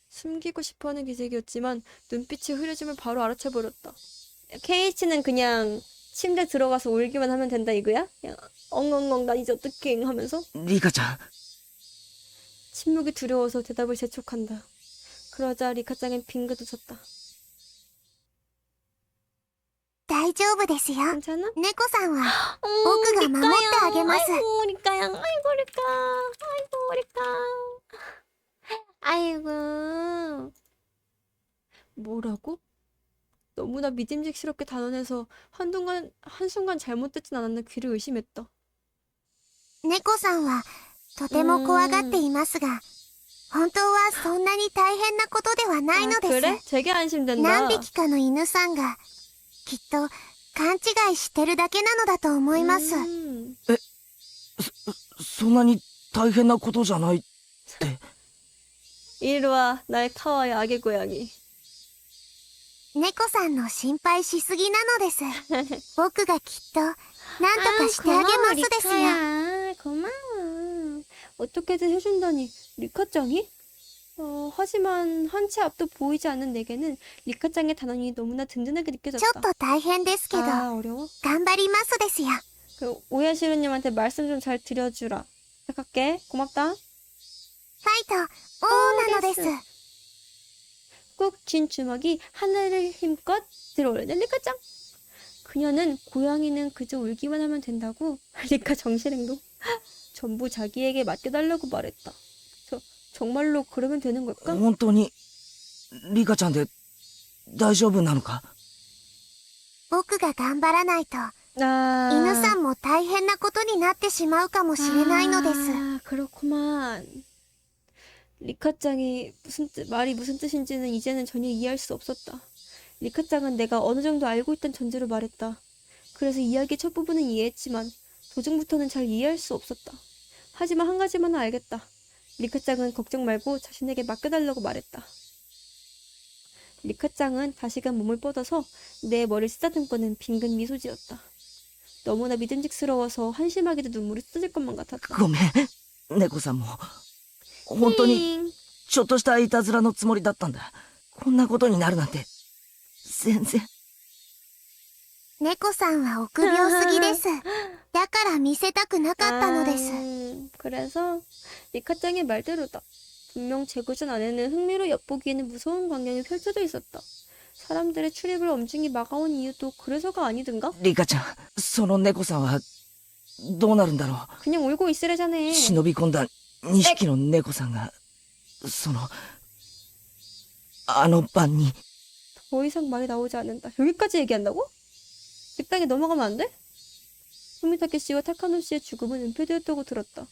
숨기고 싶어하는 기색이었지만 눈빛이 흐려짐을 바로 알아채버렸다. 케이치는 그냥 침대 들어가서 울기만 하면 된다 이거야? 그냥 엉엉엉 나 이제 어떡해 하면서? リカちゃん、 침묵이 두려워서 대답을 재촉한다. 그러자 리카짱은 빙긋 웃었다. 大丈夫ですよ。 괜찮아? 猫さんは僕が守ってあげます。 아이고 리카양 아이고 리카 아이고 리카 아이고 뭐라고? 너무나 믿음직스럽게 단언해서 한순간 잘못 듣진 않았나 귀를 의심했다. 猫さんはとても怖がっていますが、本当はそんなに大変なことではないのです。 그래? 되게 안심된다. 何匹かの犬さんがきっと勘違いしてるだけなのだと思います。そんなに大変なことじゃないって。 이리와 날 타와야 아기 고양이. 猫さんの心配しすぎなのです。僕がきっと何とかしてあげますですよ。 고마워. 어떻게든 해준다니 리카짱이? 하지만 한 치 앞도 보이지 않는 내게는 리카짱의 단언이 너무나 든든하게 ちょ 느껴졌다. っと大変ですけど、 어려워? 頑張りますですよ。 그 오야시루님한테 말씀 좀 잘 드려주라. 부탁할게. 고맙다. ファイト、王なのです。 꾹 쥔 주먹이 하늘을 힘껏 들어올리는 리카짱. 그녀는 고양이는 그저 울기만 하면 된다고 리카 정실행동 전부 자기에게 맡겨달라고 말했다. 정말로 그러면 되는 걸까? 本当にリカちゃんで大丈夫なのか。僕が頑張らないと、 아, 犬さんも大変なことになってしまうかもしれないのです。 그렇구만. 리카짱이 말이 무슨 뜻인지는 이제는 전혀 이해할 수 없었다. 리카짱은 내가 어느 정도 알고 있던 전제로 말했다. 그래서 이야기의 첫 부분은 이해했지만 도중부터는 잘 이해할 수 없었다. 하지만 한 가지만은 알겠다. 리카짱은 걱정 말고 자신에게 맡겨달라고 말했다. 리카짱은 다시금 몸을 뻗어서 내 머리를 쓰다듬고는 빙근 미소 지었다. 너무나 믿음직스러워서 한심하게도 눈물이 쏟아질 것만 같았다. ごめん、猫さんも本当にちょっとしたいたずらのつもりだったんだ。こんなことになるなんて全然。猫さんは臆病すぎです。だから見せたくなかったのです。 그래서 리카짱의 말대로다. 분명 재구전 안에는 흥미로 엿보기에는 무서운 광경이 펼쳐져 있었다. 사람들의 출입을 엄중히 막아온 이유도 그래서가 아니든가? リカちゃん、その猫さんはどうなるんだろ 그냥 울고 있으래잖아. う。忍び込んだ2匹の猫さんがあの晩に。 더 이상 말이 나오지 않는다. 여기까지 얘기한다고? 식당에 넘어가면 안 돼? 후미타케 씨와 타카노 씨의 죽음은 은폐되었다고 들었다.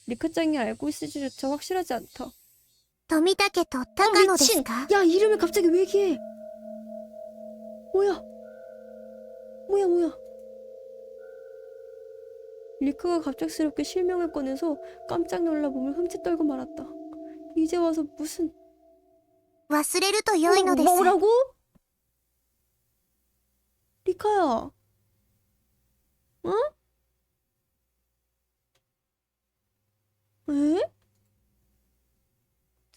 리카짱이 알고 있을지조차 확실하지 않다. 富武と高野ですか？ 야, 이름을 갑자기 왜 얘기해? 뭐야? 뭐야? 리카가 갑작스럽게 실명을 꺼내서 깜짝 놀라 몸을 흠칫 떨고 말았다. 이제 와서 무슨... 忘れると良いのです。 뭐라고? 리카야. 어? 에?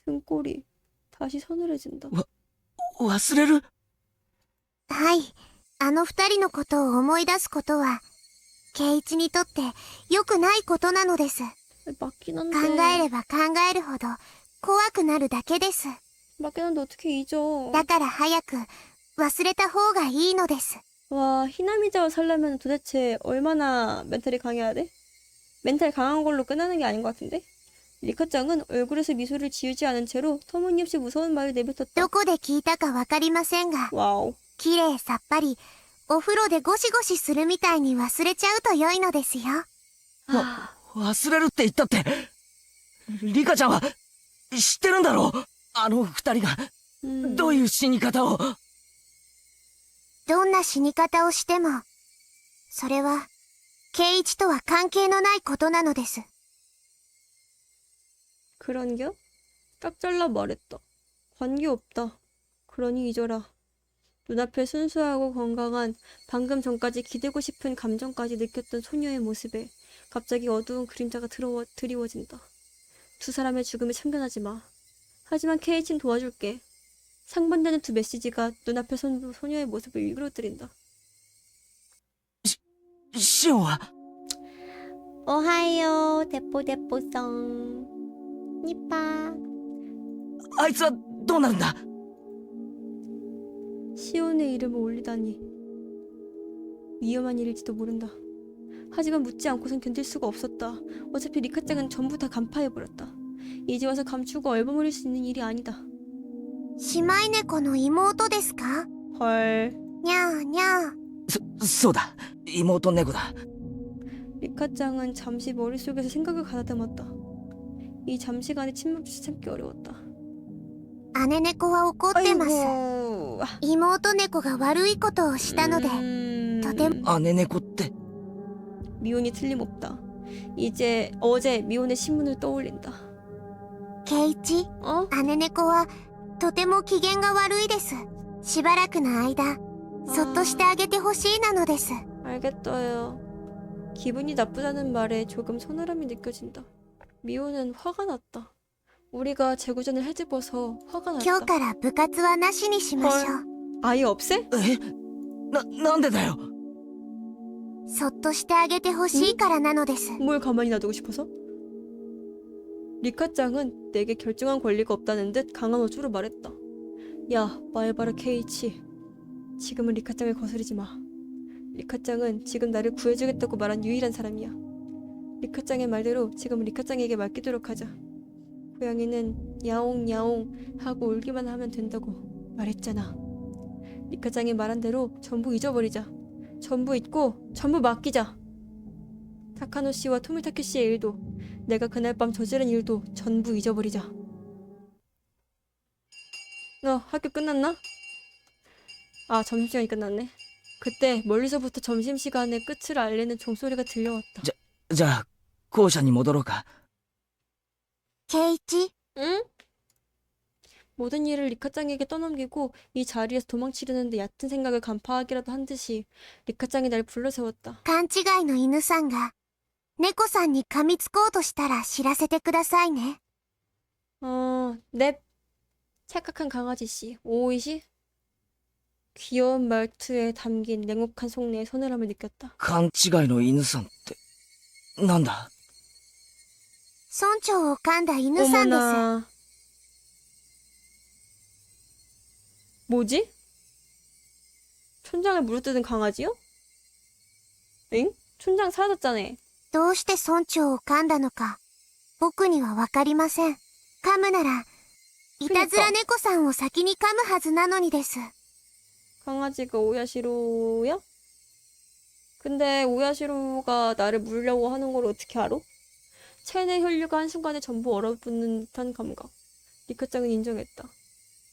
등골이 다시 서늘해진다. 忘れる？はい。あの二人のことを思い出すことは、圭一にとって良くないことなのです。 맞긴 考 한데. えれば考えるほど怖くなるだけです。 맞긴 한데 어떻게 잊어. だから早く忘れた方がいいのです。 와, 히나미자와 살려면 도대체 얼마나 멘탈이 강해야 돼? 멘탈 강한 걸로 끝나는 게 아닌 것 같은데? 리카짱은 얼굴에서 미소를 지우지 않은 채로 터무니없이 무서운 말을 내뱉었다. どこで聞いたかわかりませんが、 와우. 綺麗さっぱり、お風呂でゴシゴシするみたいに忘れちゃうと良いのですよ。忘れるって言ったってリカちゃんは知ってるんだろう。あの二人がどういう死に方を。どんな死に方をしても、それは、圭一とは関係のないことなのです。 그런겨? 딱 잘라 말했다. 관계없다. 그러니 잊어라. 눈앞에 순수하고 건강한 방금 전까지 기대고 싶은 감정까지 느꼈던 소녀의 모습에 갑자기 어두운 그림자가 드리워진다. 두 사람의 죽음에 참견하지 마. 하지만 케이치는 도와줄게. 상반되는 두 메시지가 눈앞에 소녀의 모습을 일그러뜨린다. シオンは 오하요 데뽀데뽀성 니빠 あいつはどうなるんだ。 시온의 이름을 올리다니 위험한 일일지도 모른다. 하지만 묻지 않고선 견딜 수가 없었다. 어차피 리카짱은 전부 다 간파해버렸다. 이제 와서 감추고 얼버무릴 수 있는 일이 아니다. 姉妹猫の妹ですか？ 헐. にゃーにゃー。そうだ、妹猫だ。 리카짱은 잠시 머릿속에서 생각을 가다듬었다. 이 잠시간의 침묵조차 참기 어려웠다. 姉猫は怒ってます。 아이고. 妹猫が悪いことをしたので、とても姉猫って。 미혼이 틀림없다. 이제 어제 미혼의 신문을 떠올린다. 圭一、 어? 姉猫はとても機嫌が悪いです。しばらくの間、そっとしてあげてほしいなのです。 알겠어요. 기분이 나쁘다는 말에 조금 서늘함이 느껴진다. 미호는 화가 났다. 우리가 재구전을 해집어서 화가 今日 났다. から部活はなしにしましょう。 아예 없애? なんでだよ。そっとしてあげてほしいからなのです。 뭘 가만히 놔두고 싶어서? 리카짱은 내게 결정한 권리가 없다는 듯 강한 어조로 말했다. 야, 말해봐라 케이치. 지금은 리카짱을 거스르지 마. 리카짱은 지금 나를 구해주겠다고 말한 유일한 사람이야. 리카짱의 말대로 지금은 리카짱에게 맡기도록 하자. 고양이는 야옹 야옹 하고 울기만 하면 된다고 말했잖아. 리카짱이 말한 대로 전부 잊어버리자. 전부 잊고 전부 맡기자. 타카노 씨와 토미타케 씨의 일도, 내가 그날 밤 저지른 일도 전부 잊어버리자. 학교 끝났나? 아, 점심시간이 끝났네. 그때 멀리서부터 점심시간의 끝을 알리는 종소리가 들려왔다. じゃあ校舎に戻ろうか。圭一、 응? 모든 일을 리카짱에게 떠넘기고 이 자리에서 도망치려는데 얕은 생각을 간파하기라도 한 듯이 리카짱이 날 불러세웠다. 勘違いの犬さんが猫さんに噛みつこうとしたら知らせてくださいね。 넵. 착각한 강아지씨, 오이시? 귀여운 말투에 담긴 냉혹한 속내의 서늘함을 느꼈다. 勘違いの犬さんってなんだ。村長を噛んだ犬さんです。 어머나. 뭐지? 촌장을 물어뜯은 강아지요? 엥? 촌장 사라졌잖아. どうして村長を噛んだのか、僕にはわかりません。噛むなら、いたずら猫さんを先に噛むはずなのにです。 강아지가 오야시로야? 근데 오야시로가 나를 물려고 하는 걸 어떻게 알아? 체내 혈류가 한순간에 전부 얼어붙는 듯한 감각. 리카짱은 인정했다.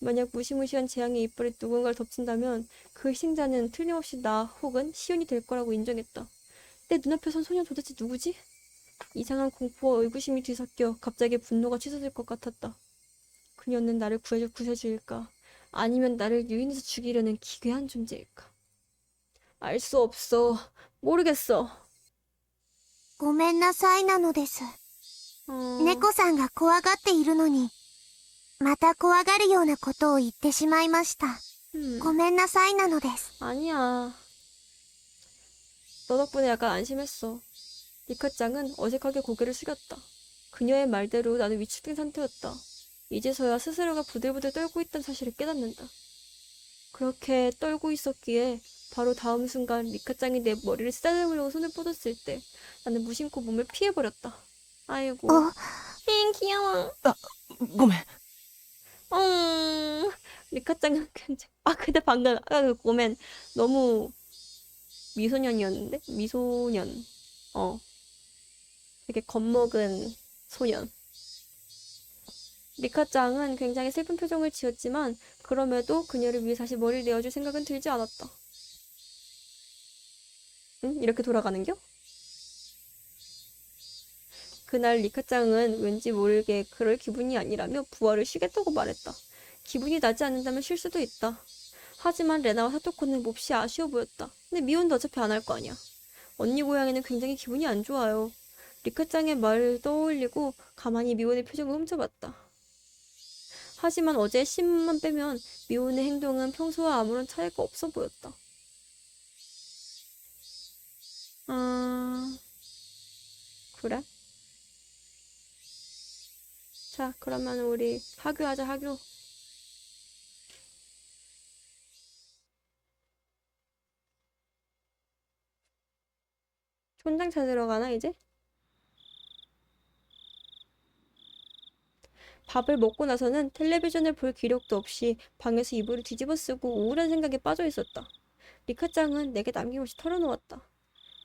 만약 무시무시한 재앙의 이빨이 누군가를 덮친다면 그 희생자는 틀림없이 나 혹은 시온이 될 거라고 인정했다. 내 눈앞에 선 소년 도대체 누구지? 이상한 공포와 의구심이 뒤섞여 갑자기 분노가 치솟을 것 같았다. 그녀는 나를 구해줄 구세주일까? 아니면 나를 유인해서 죽이려는 기괴한 존재일까? 알 수 없어. 모르겠어. ごめんなさいなのです。猫さんが怖がっているのに、また怖がるようなことを言ってしまいました。ごめんなさいなのです。 아니야. 너 덕분에 약간 안심했어. 리카짱은 어색하게 고개를 숙였다. 그녀의 말대로 나는 위축된 상태였다. 이제서야 스스로가 부들부들 떨고 있다는 사실을 깨닫는다. 그렇게 떨고 있었기에 바로 다음 순간 리카짱이 내 머리를 쓰다듬으려고 손을 뻗었을 때 나는 무심코 몸을 피해버렸다. 아이고. 귀여워. ごめん。 리카짱은 근데 방금 그 보면 너무 미소년이었는데? 미소년. 되게 겁먹은 소년. 리카짱은 굉장히 슬픈 표정을 지었지만 그럼에도 그녀를 위해 다시 머리를 내어줄 생각은 들지 않았다. 응? 이렇게 돌아가는겨? 그날 리카짱은 왠지 모르게 그럴 기분이 아니라며 부하를 쉬겠다고 말했다. 기분이 나지 않는다면 쉴 수도 있다. 하지만 레나와 사토코는 몹시 아쉬워 보였다. 근데 미혼도 어차피 안 할 거 아니야. 언니 고양이는 굉장히 기분이 안 좋아요. 리카짱의 말을 떠올리고 가만히 미혼의 표정을 훔쳐봤다. 하지만 어제의 씬만 빼면 미혼의 행동은 평소와 아무런 차이가 없어 보였다. 그래? 자, 그러면 우리 하교하자, 하교. 촌장 찾으러 가나, 이제? 밥을 먹고 나서는 텔레비전을 볼 기력도 없이 방에서 이불을 뒤집어 쓰고 우울한 생각에 빠져 있었다. 리카짱은 내게 남김없이 털어놓았다.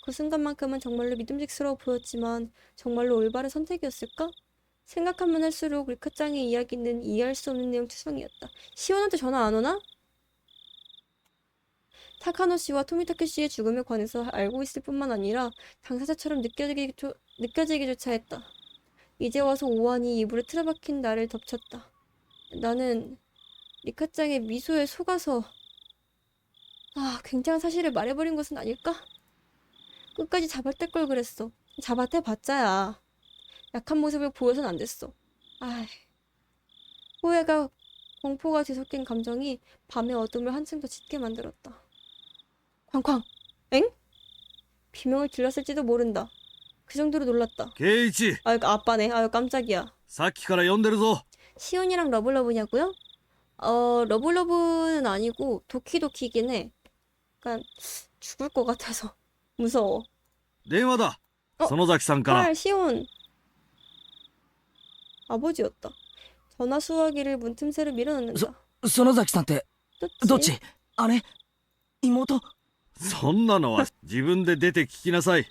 그 순간만큼은 정말로 믿음직스러워 보였지만 정말로 올바른 선택이었을까? 생각하면 할수록 리카짱의 이야기는 이해할 수 없는 내용 투성이었다. 시온한테 전화 안 오나? 타카노 씨와 토미타케 씨의 죽음에 관해서 알고 있을 뿐만 아니라 당사자처럼 느껴지기조차 했다. 이제 와서 오한이 이불에 틀어박힌 나를 덮쳤다. 나는 리카짱의 미소에 속아서 굉장한 사실을 말해버린 것은 아닐까? 끝까지 잡아댈 걸 그랬어. 잡아대봤자야. 약한 모습을 보여선 안 됐어. 후회가 공포가 뒤섞인 감정이 밤의 어둠을 한층 더 짙게 만들었다. 쾅쾅! 엥? 비명을 질렀을지도 모른다. 그 정도로 놀랐다. 圭一 아빠네. 깜짝이야. さっきから呼んでるぞ 시온이랑 러블러브냐고요? 러블러브는 아니고 도키도키긴 해. 약간 죽을 것 같아서 무서워. 電話だあ園崎さんから 헐, 시온. 아버지였다. 전화 수화기를 문틈새로 밀어넣는다. 園崎さんってどっち？姉？妹？そんなのは自分で出て聞きなさい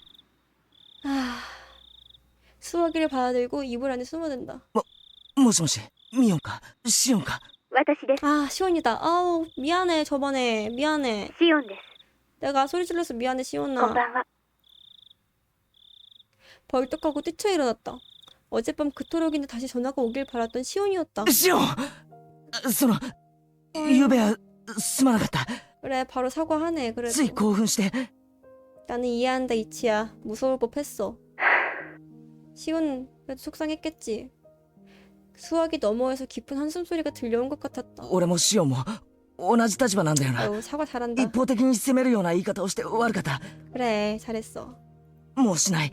수화기를 받아들고 이불 안에 숨어든다. もしもし、ミオンかシオンか。私です。 시온이다. 미안해. 저번에 미안해. シオンです。 내가 소리 질러서 미안해, こん 시온아. ばんは。 벌떡하고 뛰쳐 일어났다. 어젯밤 그토록인데 다시 전화가 오길 바랐던 시온이었다. シオン！ゆうべはすまなかった。 그래, 바로 사과하네. つい 그래도 興奮して。 나는 이해한다, 이치야. 무서울 법했어. 시온 그래도 속상했겠지. 수화기 너머에서 깊은 한숨 소리가 들려온 것 같았다. 俺もシオンも同じ立場なんだよな。 아유, 사과 잘한다. 一方的に責めるような言い方をして悪かった。 그래, 잘했어. もうしない。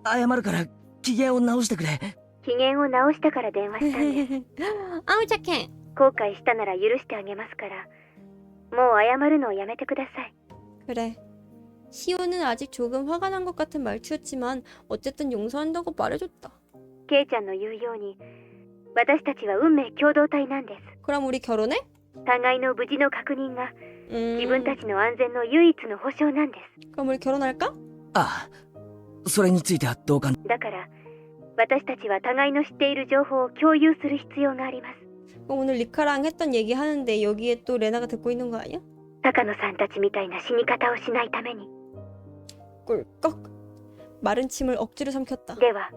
謝るから機嫌を直してくれ。機嫌を直したから電話したんです。 아우 착해. 後悔したなら許してあげますから、もう謝るのをやめてください。 그래. 시온은 아직 조금 화가 난 것 같은 말투였지만 어쨌든 용서한다고 말해줬다. ケイちゃんの言うように、私たちは運命共同体なんです。 그럼 우리 결혼해? 互いの無事の確認が自分た 음, ちの安全の唯一の保証なんで 그럼 우리 결혼할까? ああ、それについてはどうか。す。だから私たちは互いの知っている情報を共有する必要があります。 그럼 오늘 리카랑 했던 얘기 하는데 여기에 또 레나가 듣고 있는 거 아니야? 高野さんたちみたいな死に方をしないために。 꿀꺽. 마른 침을 억지로 삼켰다. では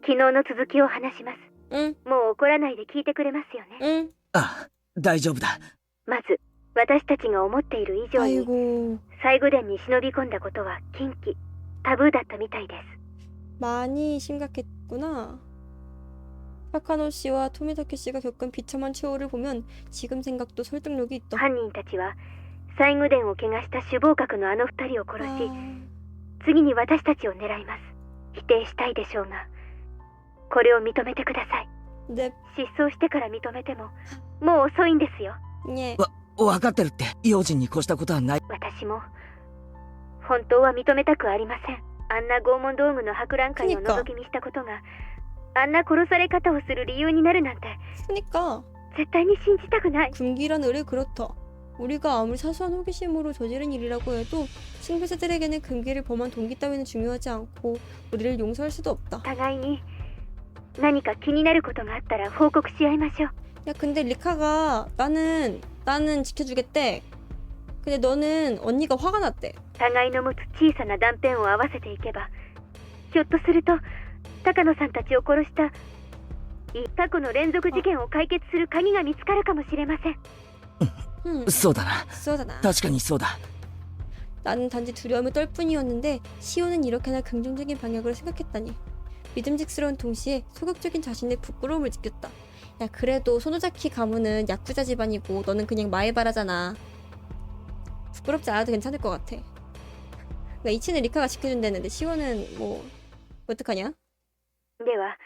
昨日の続きを話します。 응, もう怒らないで聞いてくれますよね。 응. ああ、大丈夫だ。まず私たちが思っている以上に 아이고, 西宮殿に忍び込んだことは禁忌タブーだったみたいです。 많이 심각했구나. 타카노 씨와 토미타케 씨가 겪은 비참한 최후를 보면 지금 생각도 설득력이 있다. 犯人たちは西宮殿を怪我した首謀格のあの二人を殺し、 아, 次に私たちを狙います。否定したいでしょうが、これを認めてください。 넵, 失踪してから認めてももう遅いんですよ。 예. 分かってるって。用心に越したことはない。私も本当は認めたくありません。あんな拷問道具の博覧会を覗き見したことがあんな殺され方をする理由になるなんて 그니까 絶対に信じたくない。 금기란 의뢰 그렇다. 우리가 아무리 사소한 호기심으로 저지른 일이라고 해도 승패자들에게는 금기를 범한 동기 따위는 중요하지 않고 우리를 용서할 수도 없다. 互いに何か気になることがあったら報告し合いましょう。 야, 근데 리카가 나는 지켜주겠대. 근데 너는 언니가 화가 났대. 互いの持つ小さな断片を合わせていけば、ひょっとすると高野さんたちを殺した過去の連続事件を解決する鍵が見つかるかもしれません。 そうだな。 쏘잖아. 確かにそうだ。 나는 단지 두려움을 떨 뿐이었는데 시오는 이렇게나 긍정적인 방향으로 생각했다니. 믿음직스러운 동시에 소극적인 자신의 부끄러움을 느꼈다. 야, 그래도 소노자키 가문은 야쿠자 집안이고 너는 그냥 마에바라잖아. 부끄럽지 않아도 괜찮을 것 같아. 그러니까 이치는 리카가 지켜준다는데 시오는 뭐 어떡하냐? では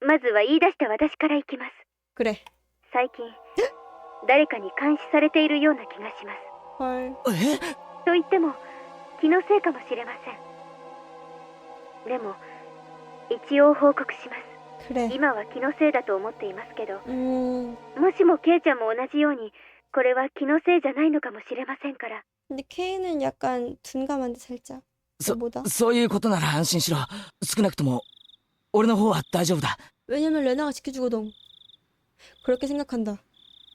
まずは言い出した私からいきます。 그래. 最近誰かに監視されているような気がします。 헐. え？と言っても気のせいかもしれません。でも一応報告します。 그래. 今は気のせいだと思っていますけど、 음. もしもケイちゃんも同じようにこれは気のせいじゃないのかもしれませんから。 근데 케이는 약간 둔감한데 살짝. 뭐다? そういうことなら安心しろ。少なくとも俺の方は大丈夫だ。 왜냐면 레나가 지켜주거든. 그렇게 생각한다.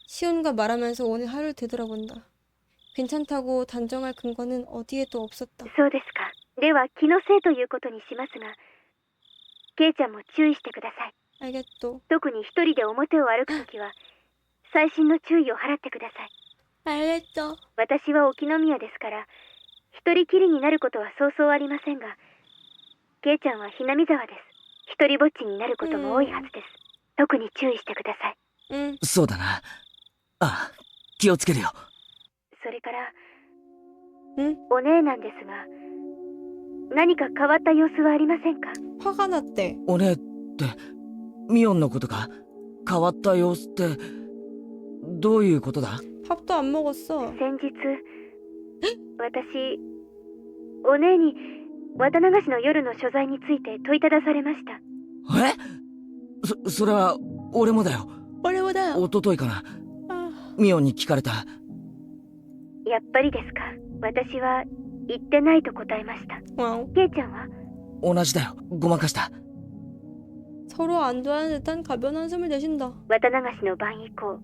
시온과 말하면서 오늘 하루를 되돌아본다. 괜찮다고 단정할 근거는 어디에도 없었다. そうですか。では気のせいということにしますが、ケイちゃんも注意してください。 알겠도. 特に一人で表を歩くときは細心の注意を払ってください。 알겠어. 私は沖宮ですから一人きりになることはそうそうありませんが、ケイちゃんはひなみ沢です。一人ぼっちになることも多いはずです。特に注意してください。 응. そうだな。あ、気をつけるよ。それから、ん？お姉なんですが、何か変わった様子はありませんか？ 화가 났대. おねってミオンのことか？変わった様子ってどういうことだ？ 밥도 안 먹었어. 先日、私、お姉に綿流しの夜の所在について問いただされました。え？それは俺もだよ。 어려워다. 一昨日かな。 아, ミオンに聞かれた。やっぱりですか。私は言ってないと答えました。 와우. ケイちゃんは？同じだよ。ごまかした。 서로 안 좋아하는 듯한 가벼운 한숨을 내쉰다. 綿流しの晩以降、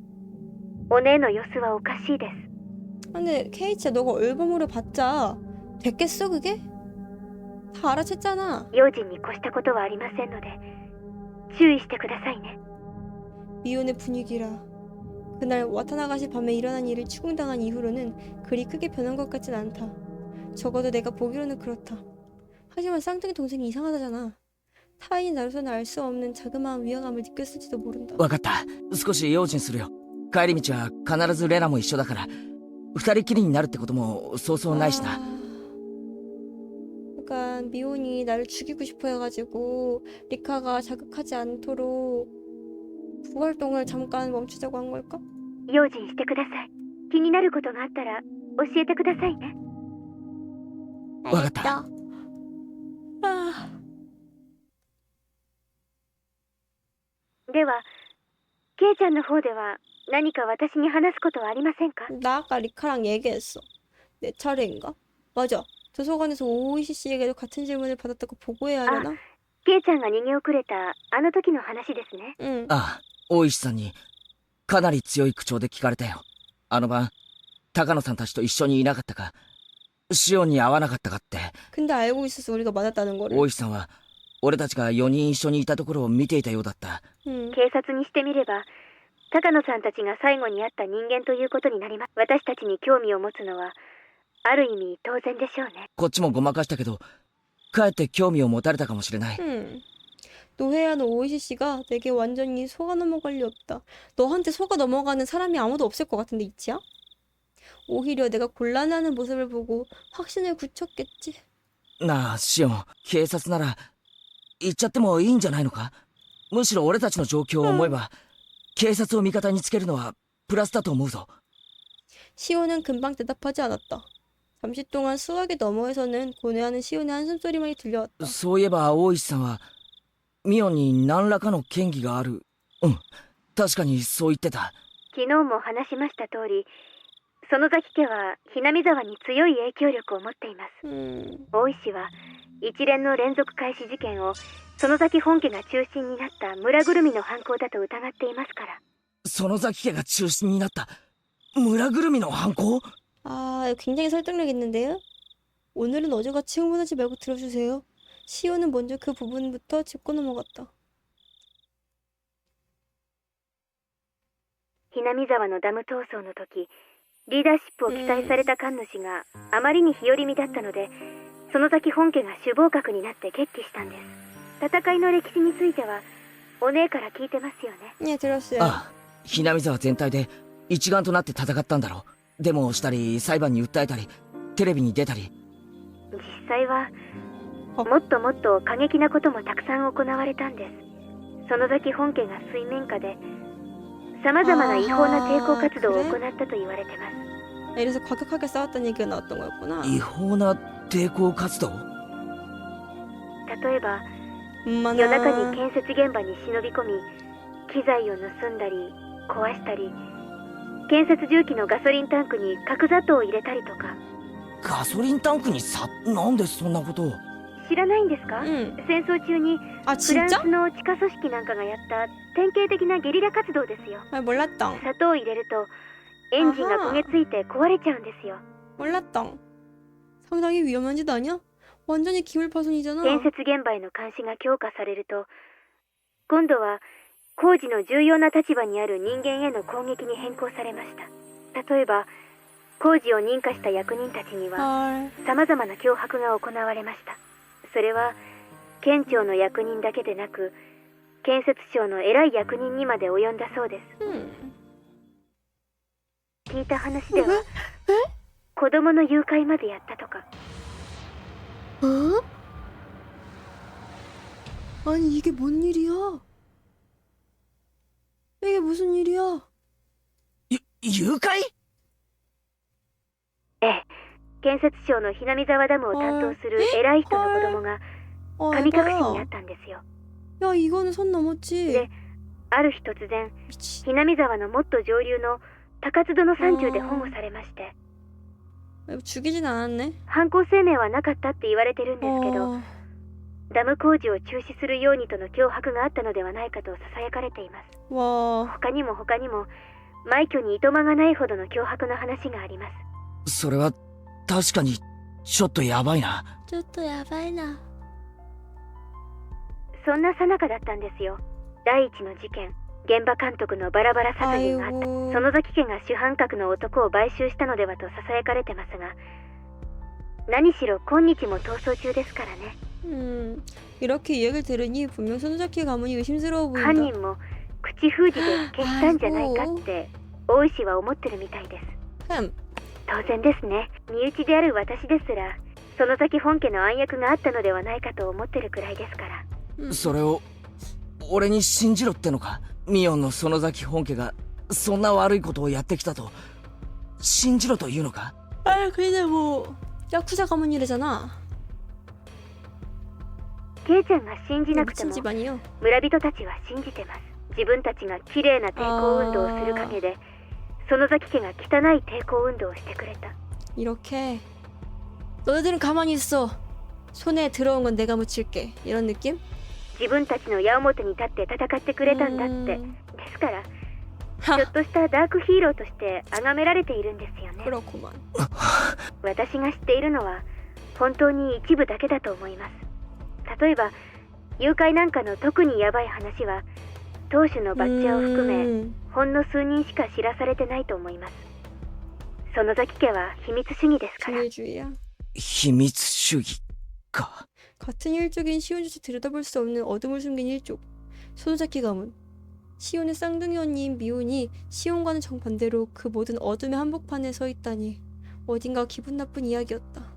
お姉の様子はおかしいです。 근데 케이치야 너가 앨범으로 봤자 됐겠어 그게? 다 알아챘잖아. 用心に越したことはありませんので注意してくださいね。 미혼의 분위기라. 그날 와타나가시 밤에 일어난 일을 추궁당한 이후로는 그리 크게 변한 것 같진 않다. 적어도 내가 보기로는 그렇다. 하지만 쌍둥이 동생이 이상하다잖아. 타인이 나로서는 알 수 없는 자그마한 위화감을 느꼈을지도 모른다. わかった。少し用心するよ。帰り道は必ずレナも一緒だから、二人きりになるってこともそうそうないしな。 약간 미혼이 나를 죽이고 싶어 해가지고 리카가 자극하지 않도록 부활동을 잠깐 멈추자고 한 걸까? 用心してください。気になることがあったら教えてくださいね。わかった。 아, では、ケイちゃんの方では何か私に話すことはありませんか？ 나 아까 리카랑 얘기했어. 내 차례인가? 맞아. 도서관에서 오이시 씨에게도 같은 질문을 받았다고 보고해야 하려나? ケイちゃんが逃げ遅れたあの時の話ですね。 응. ああ、大石さんにかなり強い口調で聞かれたよ。あの晩、高野さんたちと一緒にいなかったか、シオンに会わなかったかって。 근데 알고 있었어 우리가 맞았다는 거를. 大石さんは俺たちが4人一緒にいたところを見ていたようだった。 응. 警察にしてみれば、高野さんたちが最後に会った人間ということになります。私たちに興味を持つのはある意味当然でしょうね。こっちもごまかしたけど、かえって興味を持たれたかもしれない。 응. 노혜야 너 오이시 씨가 내게 완전히 속아 넘어갈 리 없다. 너한테 속아 넘어가는 사람이 아무도 없을 것 같은데 이치야? 오히려 내가 곤란해하는 모습을 보고 확신을 굳혔겠지. なあ、シオン、警察なら行っちゃってもいいんじゃないのか？むしろ俺たちの状況を思えば、警察を味方につけるのはプラスだと思うぞ。 시온은 금방 대답하지 않았다. 잠시 동안 수화기 너머에서는 고뇌하는 시온의 한숨소리만이 들려왔다. そういえば大石さんはミオンに何らかの嫌疑がある。うん、確かにそう言ってた。昨日も話しました通り、園崎家はひなみ沢に強い影響力を持っています。大石は一連の連続開始事件を園崎本家が中心になった村ぐるみの犯行だと疑っていますから。園崎家が中心になった村ぐるみの犯行? 아, 굉장히 설득력 있는데요? 오늘은 어제같이 흥분하지 말고 들어주세요. 시오는 먼저 그 부분부터 짚고 넘어갔다. ひなみ沢のダム闘争の時、リーダーシップを期待された神主があまりに日和見だったので、園崎本家が首謀閣になって決起したんです。戦いの歴史についてはお姉から聞いてますよね。 네, 들었어요. ああ、ひなみ沢全体で一丸となって戦ったんだろう。デモをしたり、裁判に訴えたり、テレビに出たり。実際はもっともっと過激なこともたくさん行われたんです。園崎本家が水面下で様々な違法な抵抗活動を行ったと言われてます。 이래서 과격하게 싸웠다는 얘기가 나왔던 거였구나. 違法な抵抗活動? 例えば 엄마나. 夜中に建設現場に忍び込み、機材を盗んだり壊したり、建設重機のガソリンタンクに角砂糖を入れたりとか。ガソリンタンクになんでそんなことを? 知らないんですか？戦争中に 아 フラン 진짜? スの地下組織なんかがやった典型的なゲリラ活動ですよ。 아 몰랐당. 砂糖を入れるとエンジンが焦げついて壊れちゃうんですよ。 몰랐당. 상당히 위험한 짓 아니야? 완전히 기물 파손이잖아. 建設現場への監視が強化されると、今度は工事の重要な立場にある人間への攻撃に変更されました。例えば工事を認可した役人たちには 헐. 様々な脅迫が行われました。それは県庁の役人だけでなく、建設省の偉い役人にまで及んだそうです。聞いた話では子供の誘拐までやったとか。 어? 아니 이게 뭔 일이야? 이게 무슨 일이야? 誘拐? ええ、建設省のひなみ沢ダムを担当する偉い人の子供が 어, 神隠しに 에바야. なったんですよ。 야 이거는 선 넘었지. 네. ある日突然 미치. ひなみ沢のもっと上流の高津戸の山中で保護されまして、 죽이진 않았네. 犯行声明はなかったって言われてるんですけど、 어. ダム工事を中止するようにとの脅迫があったのではないかと囁かれています。 와. 他にも枚挙にいとまがないほどの脅迫の話があります。それは確かにちょっとやばいな。 좀 야바이나. そんな最中だったんですよ。第一の事件、現場監督のバラバラ殺人があった。 아이고. 園崎家が主犯格の男を買収したのではと囁かれてますが、何しろ今日も逃走中ですからね。 이렇게 이야기를 들으니 분명 손잡기 가문이 의심스러워 犯 보인다. 人も口封じで消したんじゃないかって大石は思ってるみたいです。 当然ですね。身内である私ですら園崎本家の暗躍があったのではないかと思ってるくらいですから。それを俺に信じろってのか？ミオンの園崎本家がそんな悪いことをやってきたと信じろというのか？ 아 근데 뭐 야쿠자 가문이래잖아. ケイちゃんが信じなくて 미친 も 집안이요. 村人たちは信じてます。自分たちが綺麗な抵抗運動をする陰で園崎家が汚い抵抗運動をしてくれた。 이렇게 너희들은 가만히 있어. 손에 들어온 건 내가 묻힐게. 이런 느낌? 自分たちの矢面に立って戦ってくれたんだって。ですからちょっとしたダークヒーローとして崇められているんですよね。 그렇구만. 私が知っているのは本当に一部だけだと思います。例えば誘拐なんかの特にヤバい話は当主のバッチャを含めほんの数人しか知らされてないと思います。園崎家は秘密主義ですから。 비밀주의야. 秘密主義か。 같은 일족인 시온조차 들여다볼 수 없는 어둠을 숨긴 일족. 손잡기 가문. 시온의 쌍둥이 언니인 미온이 시온과는 정반대로 그 모든 어둠의 한복판에 서 있다니 어딘가 기분 나쁜 이야기였다.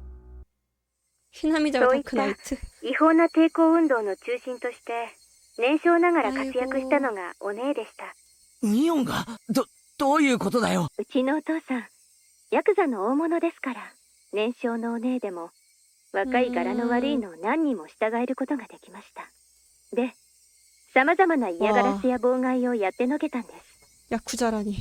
히나미자와 다크나이트. 違法な抵抗運動の中心として年少ながら活躍したのがお姉でした。ミオンがどういうことだよ？うちのお父さんヤクザの大物ですから、年少のお姉でも若い柄の悪いのを何人も従えることができました。で、様々な嫌がらせや妨害をやってのけたんです。 야쿠자라니.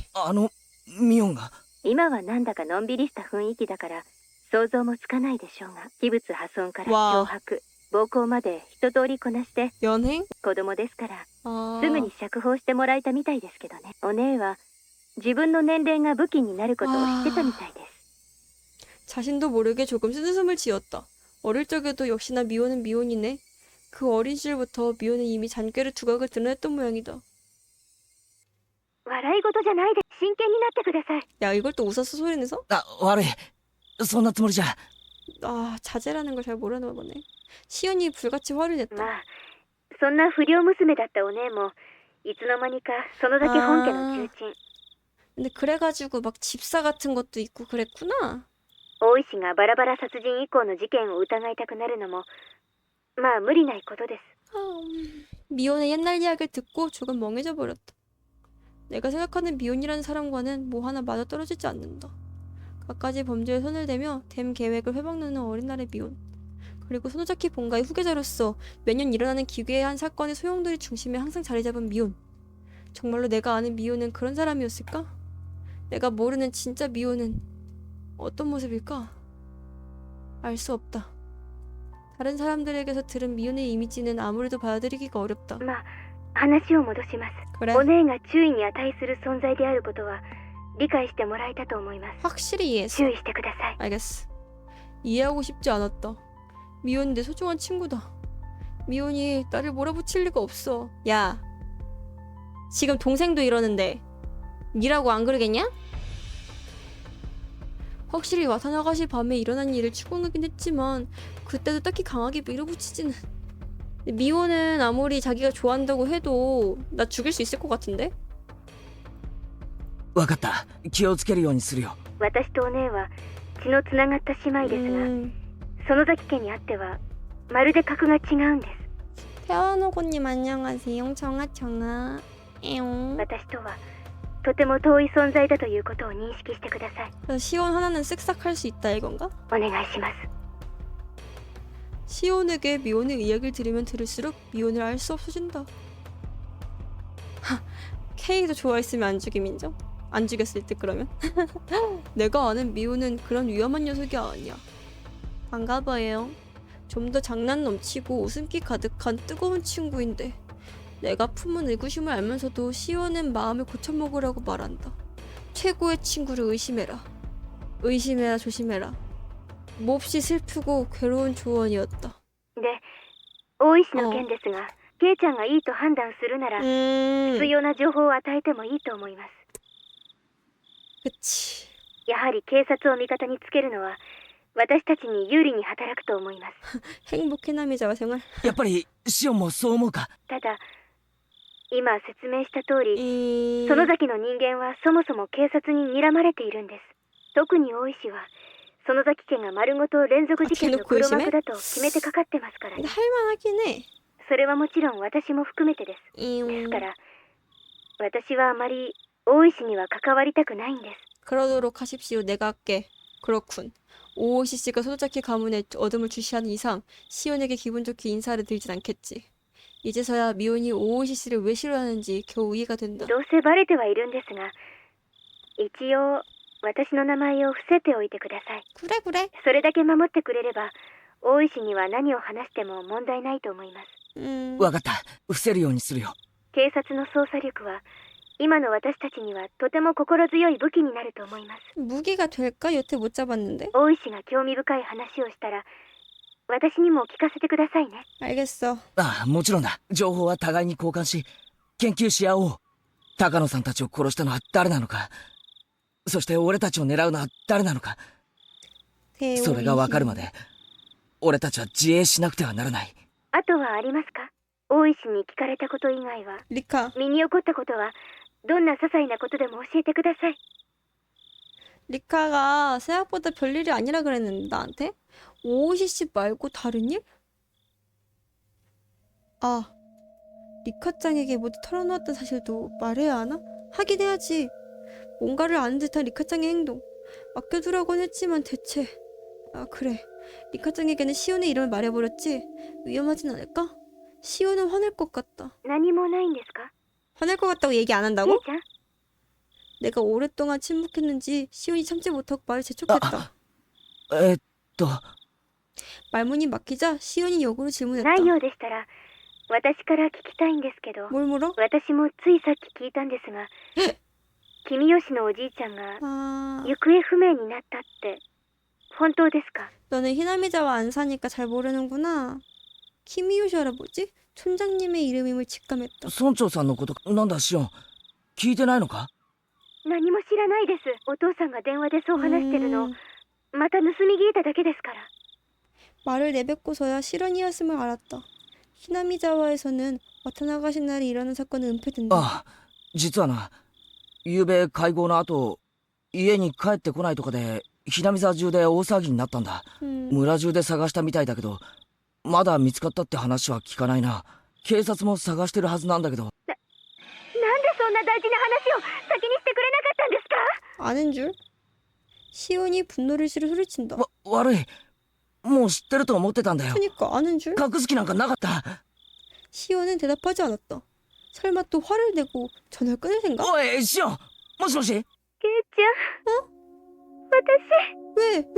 ミオンが？今はなんだかのんびりした雰囲気だから想像もつかないでしょうが、器物破損からわあ脅迫暴行まで一通りこなして、 연행? 子供ですから 아. すぐに釈放してもらえたみたいですけどね。お姉は自分の年齢が武器になることを知ってたみたいです。 자신도 모르게 조금 쓴웃음을 지었다. 어릴 적에도 역시나 미호는 미혼이네. 그 어린 시절부터 미호는 이미 잔꾀를 두각을 드러냈던 모양이다. 笑い事じゃないで、真剣になってください。 야, 이걸 또 웃었어 소리내서? あ、悪い。そんなつもりじゃ。 아, 자제라는 걸 잘 모르나 보네. 시온이 불같이 화를 ま 냈다. あそんな不良娘だったお姉もいつの間にかそのだけ本家の重鎮、 근데 그래가지고 막 집사 같은 것도 있고 그랬구나. 大石がバラバラ殺人以降の事件を疑いたくなるのもまあ無理ないことです。 미혼의 옛날 이야기를 듣고 조금 멍해져 버렸다. 내가 생각하는 미혼이라는 사람과는 뭐 하나 맞아떨어지지 않는다. 갖가지 범죄에 손을 대며 댐 계획을 회방놓는 어린 날의 미혼. 그리고 소노자키 본가의 후계자로서 매년 일어나는 기괴한 사건의 소용돌이 중심에 항상 자리 잡은 미혼. 정말로 내가 아는 미혼은 그런 사람이었을까? 내가 모르는 진짜 미혼은 어떤 모습일까? 알 수 없다. 다른 사람들에게서 들은 미혼의 이미지는 아무래도 받아들이기가 어렵다. まあ話を戻します。 그래? お姉が注意に値する存在であることは理解してもらえたと思います。 확실히 이해했어. 注意してください。 알겠어. 이해하고 싶지 않았다. 미혼이 내 소중한 친구다. 미혼이 나를 몰아붙일 리가 없어. 야, 지금 동생도 이러는데 니라고 안 그러겠냐? 확실히 와타나가시 밤에 일어난 일을 추궁하긴 했지만 그때도 딱히 강하게 밀어붙이지는. 미호는 아무리 자기가 좋아한다고 해도 나 죽일 수 있을 것 같은데? わかった。気をつけるようにするよ。私とお姉は血のつながった姉妹ですが、園崎家にあってはまるで格が違うんです。 태화노고님 안녕하세요. 청아 에옹. 私とはとても遠い存在だということを認識してください。 그래서 시온 하나는 쓱싹 할 수 있다 이건가? お願いします。 시온에게 미혼의 이야기를 들으면 들을수록 미혼을 알 수 없어진다. 하, K도 좋아했으면 안 죽임 인정? 안 죽였을 듯 그러면? 내가 아는 미혼은 그런 위험한 녀석이 아니야. 반가워요. 좀 더 장난 넘치고 웃음기 가득한 뜨거운 친구인데 내가 품은 의구심을 알면서도 시온은 마음을 고쳐먹으라고 말한다. 최고의 친구를 의심해라. 의심해라 조심해라. 몹시 슬프고 괴로운 조언이었다. で、大石の件ですが、ケイちゃんがいいと判断するなら、必要な情報を与えてもいいと思います。 그치. やはり警察を味方につけるのは私たちに有利に働くと思います。 행복해 남이자와 생활. やっぱりシオンもそう思うか。ただ、今説明した通り、 이... 園崎の人間はそもそも警察に睨まれているんです。特に大石は園崎家が丸ごと連続事件の黒幕だと決めてかかってますからね。 할만하긴 해. それはもちろん私も含めてです。ですから私はあまり大石には関わりたくないんです。 그러도록 하십시오. 내가 할게. 그렇군. 오오시씨가 소도자키 가문에 어둠을 주시하는 이상 시온에게 기분 좋게 인사를 드리진 않겠지. 이제서야 미혼이 오오시씨를 왜 싫어하는지 겨우 이해가 된다. どうせバレてはいるんですが、一応私の名前を伏せておいてください。 그래 그래. それだけ守ってくれれば大石には何を話しても問題ないと思います。わかった。伏せるようにするよ。警察の捜査力は今の私たちにはとても心強い武器になると思います。 무기가 될까? 여태 못 잡았는데. 大石が興味深い話をしたら私にも聞かせてくださいね。 알겠어. ああ、もちろんだ。情報は互いに交換し、研究し合おう。高野さんたちを殺したのは誰なのか。そして俺たちを狙うのは誰なのか。それがわかるまで、俺たちは自衛しなくてはならない。あとはありますか？大石に聞かれたこと以外は。 리카. 身に起こったことはどんな些細なことでも教えてください。 리카가 생각보다 별일이 아니라 그랬는데 나한테? 오오시씨 말고 다른 일? 아, 리카짱에게 모두 털어놓았던 사실도 말해야 하나? 하긴 해야지. 뭔가를 아는 듯한 리카짱의 행동. 맡겨두라고는 했지만 대체... 아 그래. 리카짱에게는 시온의 이름을 말해버렸지? 위험하진 않을까? 시온은 화낼 것 같다. 何もないんですか？ 화낼 것 같다고 얘기 안 ケイ 한다고? ちゃん、 내가 오랫동안 침묵했는지 시온이 참지 못하고 말을 재촉했다. えっと 말문이 막히자 시온이 역으로 질문했다. ないようでしたら私から聞きたいんですけど、 뭘 물어? 私もついさっき聞いたんですが、君吉のおじいちゃんが 아, 行方不明になったって本当ですか？ 너는 히나미자와 안 사니까 잘 모르는구나. 키미요시 할아버지? 촌장님의 이름임을 직감했다. 村長さんのことなんだシオン聞いてないのか何も知らないです。お父さんが電話でそう話してるのをまた盗み聞いただけですから。 말을 내뱉고서야 실언이었음을 알았다. 히나미자와에서는 와타나가시 날이 일어난 사건은 은폐된다. ああ実はな昨べ会合の後家に帰ってこないとかでひなみ沢中で大騒ぎになったんだ 村中で探したみたいだけどまだ見つかったって話は聞かないな警察も探してるはずなんだけどなんでそんな大事な話を先にしてくれなかったんですか？ 아는 줄? 시온이 분노를 실어 소리친다. 悪いもう知ってると思ってたんだよ 그니까 아는 줄? 隠す気なんかなかった 시온은 대답하지 않았다. 설마 또 화를 내고 전화를 끊을 생각? おいシオンもしもしケイちゃん、私 왜? どう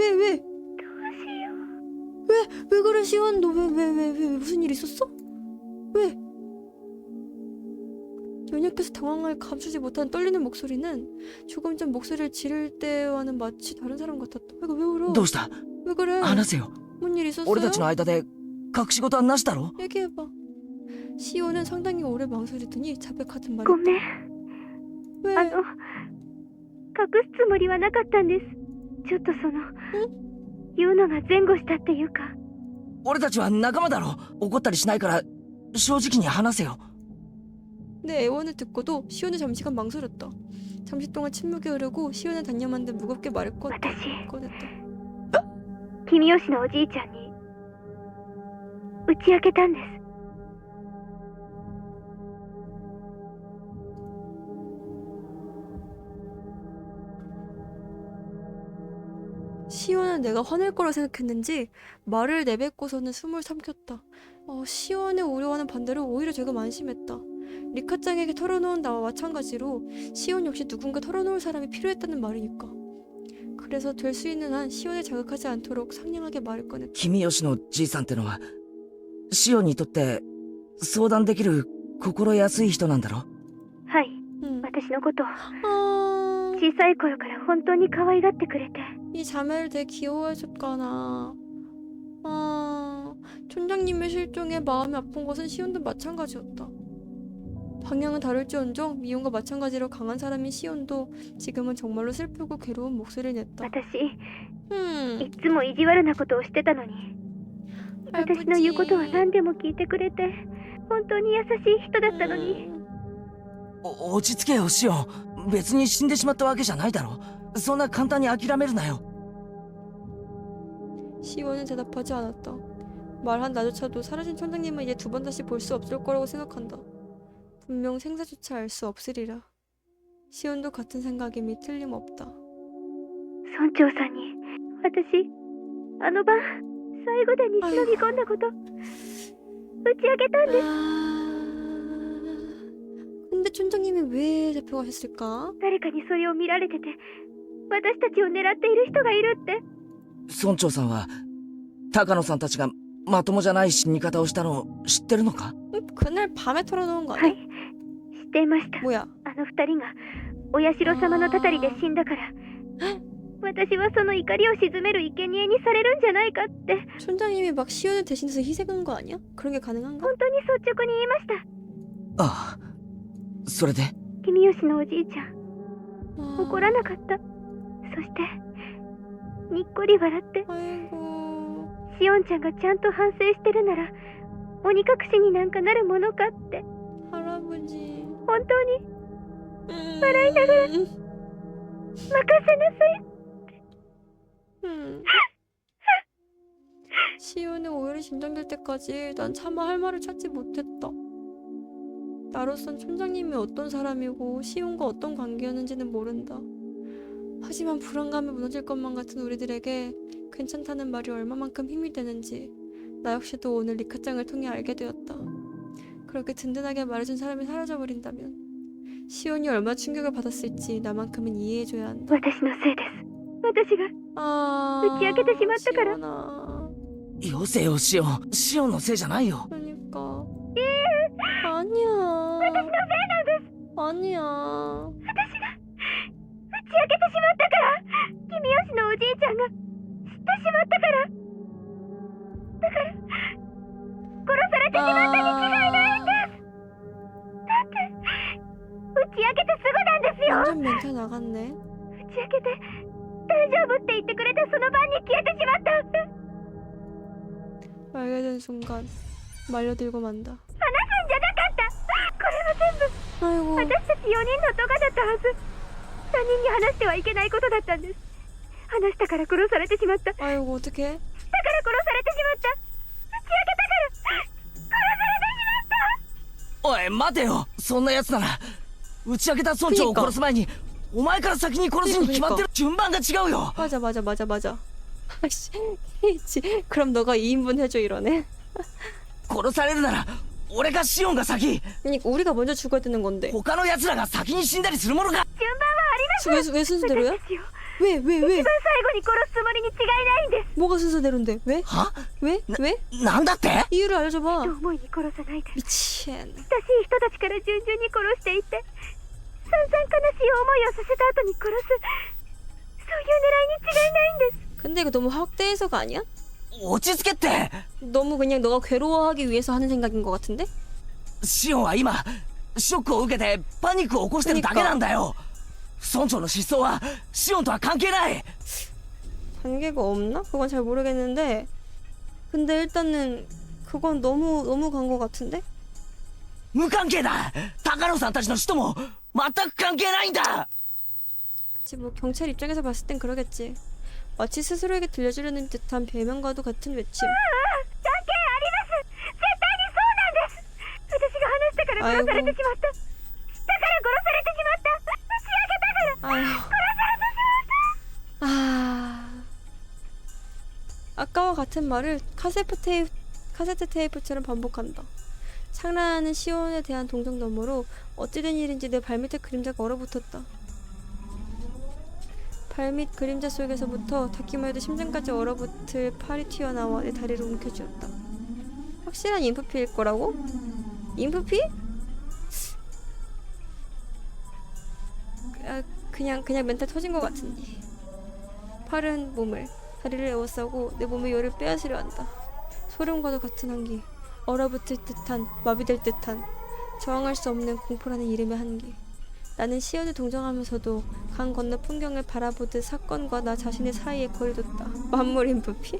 しよう。 왜 그래 시온? 너 왜 무슨 일 있었어? 왜? 연약해서 당황을 감추지 못한 떨리는 목소리는 조금 전 목소리를 지를 때와는 마치 다른 사람 같았다. 왜 울어? どうした 왜 그래? 話せよ 뭔 일 있었어요? 俺たちの間で隠し事はなしだろ 얘기해봐. 시온은 상당히 오래 망설이더니 자백하듯 ご 말했다. めん。 왜? 隠すつもりはなかったんです。ちょっと言うのが前後したっていうか。俺たちは仲間だろ怒ったりしないから正直に話せよ 내 애원을 듣고도 시온은 잠시간 망설였다. 잠시 동안 침묵이 흐르고 시온은 단념한 듯 무겁게 말을 꺼냈다. 君吉のおじいちゃんに打ち明けたんです。 시온은 내가 화낼 거라 생각했는지 말을 내뱉고서는 숨을 삼켰다. 시온의 우려와는 반대로 오히려 제가 안심했다. 리카짱에게 털어놓은 나와 마찬가지로 시온 역시 누군가 털어놓을 사람이 필요했다는 말이니까. 그래서 될 수 있는 한 시온을 자극하지 않도록 상냥하게 말을 꺼냈다. 君吉のじいさんってのはシオンにとって相談できる心安い人なんだろはい、 응. 私のことを 아, 小さい頃から本当に可愛がってくれて。 이 자매를 되게 귀여워해줬거나. 촌장님의 실종에 마음이 아픈 것은 시온도 마찬가지였다. 방향은 다를지언정 미혼과 마찬가지로 강한 사람인 시온도 지금은 정말로 슬프고 괴로운 목소리를 냈다. 私、い 음, つも意地悪なことをしてたのに、私の言うことは何でも聞いてくれて、本当に優しい人だったのに。落ち着けよシオン別に死んでしまったわけじゃないだろそんな簡単に諦めるなよ 시온은 대답하지 않았다. 말한 나조차도 사라진 촌장님은 이제 두 번 다시 볼 수 없을 거라고 생각한다. 분명 생사조차 알 수 없으리라. 시온도 같은 생각임이 틀림없다. 村長さんに、私、あの晩、最後でに忍び込んだこと、打ち明けたんです。 근데 촌장님이 왜 잡혀가셨을까? 誰かにそれを見られてて、私たちを狙っている人がいるって。村長さんは高野さんたちがまともじゃない死に方をしたのを知ってるのか 그날 밤에 털어놓은 거 は 아니야? い、知っていました。 뭐야? あの二人が、お社様のたたりで死んだから、私はその怒りを鎮める生贄にされるんじゃないかって、 촌장님이 막 시온을 대신해서 희생한 거 아니야? 그런 게 가능한가? 本当に率直に言いました。ああそれで君吉のおじいちゃん、 아, 怒らなかった。そして、にっこり笑って、 아이고. シオンちゃんがちゃんと反省してるなら、鬼隠しになんかなるものかって、 할아버지. 本当に 말아이 나가라. 任せなさい。 시온의 오열이 진정될 때까지 난 차마 할 말을 찾지 못했다. 나로선 촌장님이 어떤 사람이고 시온과 어떤 관계였는지는 모른다. 하지만 불안감에 무너질 것만 같은 우리들에게 괜찮다는 말이 얼마만큼 힘이 되는지 나 역시도 오늘 리카짱을 통해 알게 되었다. 그렇게 든든하게 말해준 사람이 사라져버린다면 시온이 얼마나 충격을 받았을지 나만큼은 이해해줘야 한다. 私のせいです。私が 아, 打ち明けてしまったから。 시온아. よせよシオン。シオンのせいじゃないよ。 그러니까. 아니야. 私のせいなんです。 아니야. 私が打ち明けてしまったから。君吉のおじいちゃんが知ってしまったから。だから殺されてしまったに違いないんです。だって打ち明けてすぐなんですよ。 완전 멘탈 나갔네. 打ち明けて大丈夫って言ってくれたその晩に消えてしまった。 알게 된 순간 말려들고 만다. 話すんじゃなかった。これは全部 아이고. 私たち4人のトガだったはず。他人に話してはいけないことだったんです。話したから殺されてしまった。だから 아이고 어떡해? 殺されてしまった。打ち明けたから殺されてしまった。おい、待てよ。そんな奴なら、打ち明けた村長を殺す前に、お前から先に殺すに決まってる。順番が違うよ。 맞아. 아이씨. 케이치. 그럼 너가 2인분 해줘 이러네. 殺されるなら、俺かシオンが先。 그러니까 우리가 먼저 죽어야 되는 건데. 他の奴らが先に死んだりするものか。順番はあります。 왜 순서대로야? 私たちを 왜? 一番最後に殺すつもりに違いないんです。 뭐가 순서대로인데? 왜? は 왜? なんだって 이유를 알려줘봐. 人思いに殺さないで。 미친. 親しい人たちから順々に殺していって散々悲しい思いをさせた後に殺す、そういう狙いに違いないんです。 근데 이거 너무 확대해서가 아니야? 落ち着けって。 너무 그냥 너가 괴로워하기 위해서 하는 생각인 것 같은데? シオンは今、ショックを受けてパニックを起こしてるだけなんだよ。村長の失踪はシオンとは関係ない。 관계가 없나? 그건 잘 모르겠는데 근데 일단은 그건 너무 간 것 같은데? 無関係だ。高野さんたちの死とも全く関係ないんだ。 그치 뭐 경찰 입장에서 봤을 땐 그러겠지. 마치 스스로에게 들려주려는 듯한 별명과도 같은 외침. 関係あります。絶対にそうなんです。私が話したから殺されてしまった。だから殺されてしまった。打ち明けたから 아유. 殺されてしまった。 아. 아까와 같은 말을 카세트 테이프처럼 반복한다. 창란하는 시온에 대한 동정 너머로 어찌된 일인지 내 발밑에 그림자가 얼어붙었다. 발밑 그림자 속에서부터 닿기만 해도 심장까지 얼어붙을 팔이 튀어나와 내 다리를 움켜쥐었다. 확실한 인프피일 거라고? 인프피? 그냥 멘탈 터진 것 같은데. 팔은 몸을, 다리를 에워싸고 내 몸의 열을 빼앗으려 한다. 소름과도 같은 한기, 얼어붙을 듯한, 마비될 듯한, 저항할 수 없는 공포라는 이름의 한기. 나는 시온을 동정하면서도 강 건너 풍경을 바라보듯 사건과 나 자신의 사이에 거리를 뒀다. 만물 인프피?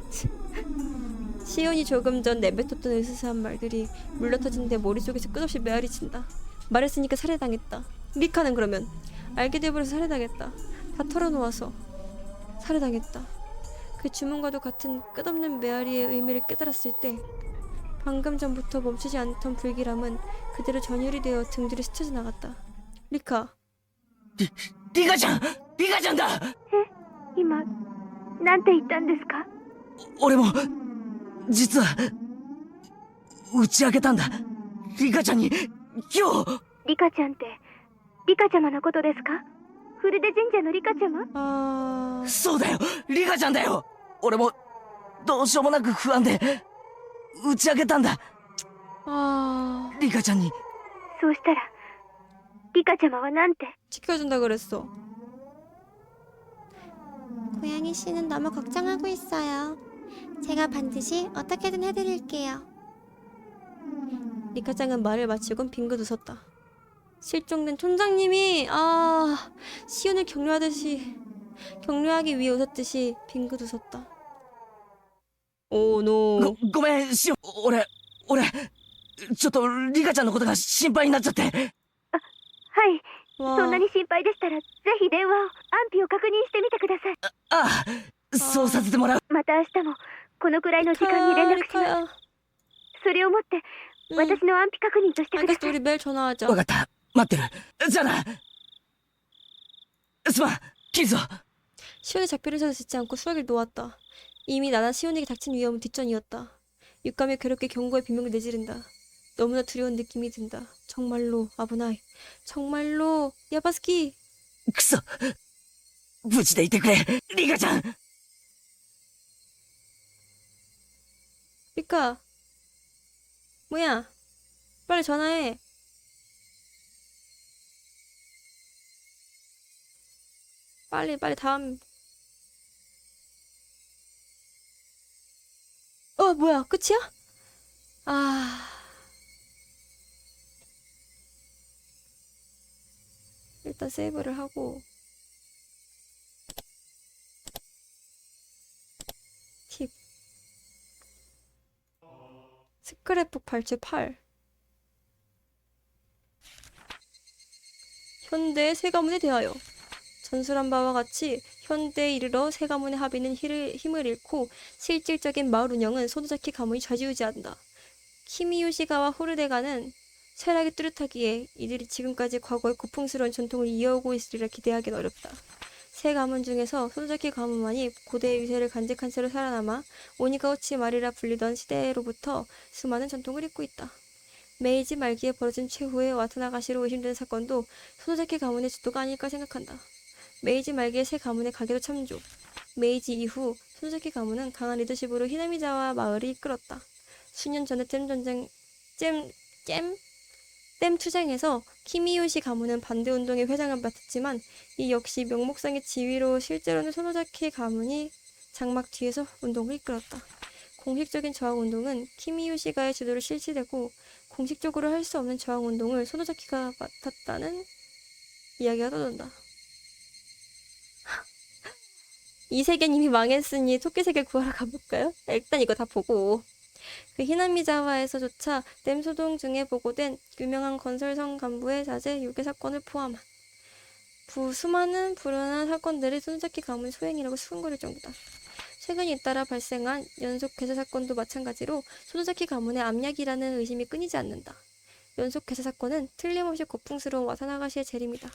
시온이 조금 전 내뱉었던 으스스한 말들이 물러터진 내 머릿속에서 끝없이 메아리친다. 말했으니까 살해당했다. 리카는 그러면 알게 돼버려서 살해당했다. 다 털어놓아서 살해당했다. 그 주문과도 같은 끝없는 메아리의 의미를 깨달았을 때 방금 전부터 멈추지 않던 불길함은 그대로 전율이 되어 등 뒤로 스쳐져 나갔다. 리카. リカちゃんだ。今なんて言ったんですか？俺も実は打ち明けたんだ。リカちゃんに今日。リカちゃんってリカちゃまのことですか？フルデ神社のリカちゃま？ 아... そうだよ、リカちゃんだよ。俺もどうしようもなく不安で打ち明けたんだ。 아... リカちゃんに。そうしたらリカちゃまはなんて？ 지켜준다 그랬어. 고양이 씨는 너무 걱정하고 있어요. 제가 반드시 어떻게든 해드릴게요. 리카짱은 말을 마치곤 빙긋 웃었다. 실종된 촌장님이 시온을 격려하기 위해 웃었듯이 빙긋 웃었다. 오 노. ごめんシオン、俺ちょっとリカちゃんのことが心配になっちゃって。はい、 와. そんなに心配でしたらぜひ電話を安否を確認してみてください。ああ、そうさせてもらう。また明日もこのくらいの時間に連絡します。 리카야. それをもって私の安否確認としてくだ 알겠어. さい。 우리 매일 전화하자. わかった、待ってる。じゃあな。すまん、キズ。 시온의 작별인사도 듣지 않고 수화기를 놓았다. 이미 나나 시온에게 닥친 위험은 뒷전이었다. 육감이 괴롭게 경고의 비명을 내지른다. 너무나 두려운 느낌이 든다. 정말로 아부나이. 정말로 야바스키. くそ無事でいてくれリカちゃん 리카. 뭐야? 빨리 전화해. 빨리 다음. 뭐야? 끝이야? 아. 일단 세이브를 하고. 팁. 스크랩북 발췌 8. 현대의 세 가문에 대하여. 전술한 바와 같이 현대에 이르러 세 가문의 합의는 힘을 잃고 실질적인 마을 운영은 소노자키 가문이 좌지우지한다. 키미요시가와 호르데가는 쇠락이 뚜렷하기에 이들이 지금까지 과거의 고풍스러운 전통을 이어오고 있으리라 기대하기는 어렵다. 세 가문 중에서 소노자키 가문만이 고대의 위세를 간직한 채로 살아남아 오니가우치 말이라 불리던 시대로부터 수많은 전통을 잇고 있다. 메이지 말기에 벌어진 최후의 와타나가시로 의심되는 사건도 소노자키 가문의 주도가 아닐까 생각한다. 메이지 말기에 세 가문의 가계도 참조. 메이지 이후 소노자키 가문은 강한 리더십으로 히나미자와 마을을 이끌었다. 수년 전에 댐 투쟁에서 키미요시 가문은 반대운동의 회장을 맡았지만 이 역시 명목상의 지위로 실제로는 소노자키 가문이 장막 뒤에서 운동을 이끌었다. 공식적인 저항운동은 키미요시가의 주도로 실시되고 공식적으로 할 수 없는 저항운동을 소노자키가 맡았다는 이야기가 떠돈다. 이 세계는 이미 망했으니 토끼세계 구하러 가볼까요? 일단 이거 다 보고. 그 히나미자와에서조차 댐소동 중에 보고된 유명한 건설성 간부의 자제 유괴 사건을 포함한 수많은 불운한 사건들이 소노자키 가문 소행이라고 수군거릴 정도다. 최근 잇따라 발생한 연속 괴사 사건도 마찬가지로 소노자키 가문의 암약이라는 의심이 끊이지 않는다. 연속 괴사 사건은 틀림없이 고풍스러운 와타나가시의 재림이다.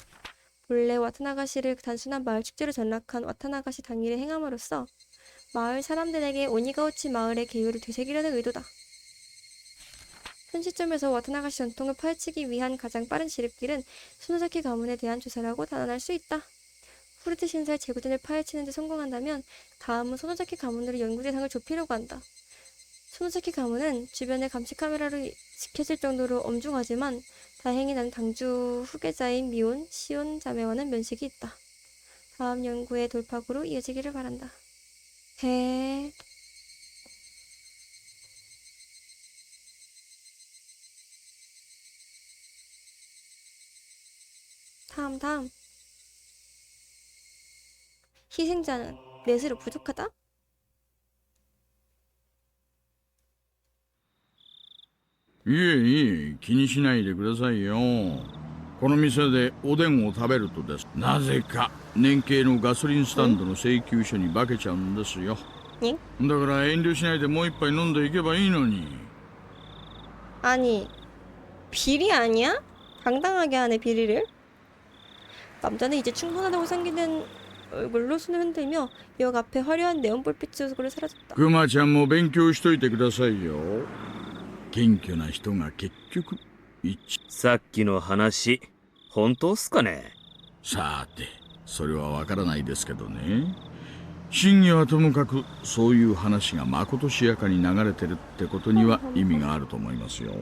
본래 와타나가시를 단순한 마을 축제로 전락한 와타나가시 당일에 행함으로써 마을 사람들에게 오니가우치 마을의 계율을 되새기려는 의도다. 현 시점에서 와타나가시 전통을 파헤치기 위한 가장 빠른 지름길은 소노자키 가문에 대한 조사라고 단언할 수 있다. 후르트 신사의 재구전을 파헤치는 데 성공한다면 다음은 소노자키 가문으로 연구 대상을 좁히려고 한다. 소노자키 가문은 주변에 감시 카메라로 지켜질 정도로 엄중하지만 다행히 난 당주 후계자인 미온, 시온 자매와는 면식이 있다. 다음 연구의 돌파구로 이어지기를 바란다. 해. 다음. 희생자는 넷으로 부족하다? いえ気にしないでくださいよ。この店でおでんを食べるとです、なぜか年計のガソリンスタンドの請求書に化けちゃうんですよ。だから遠慮しないでもう一杯飲んでいけばいいのに。 아니, 비리 아니야? 당당하게 하네, 비리를. 남자는 이제 충분하다고 생기는 얼굴로 손을 흔들며 역 앞에 화려한 네온불빛 속으로 사라졌다. クマちゃんも勉強しといてくださいよ。謙虚な人が結局さっきの話本当っすかね。さてそれはわからないですけどね。真偽はともかくそういう話がまことしやかに流れてるってことには意味があると思いますよ。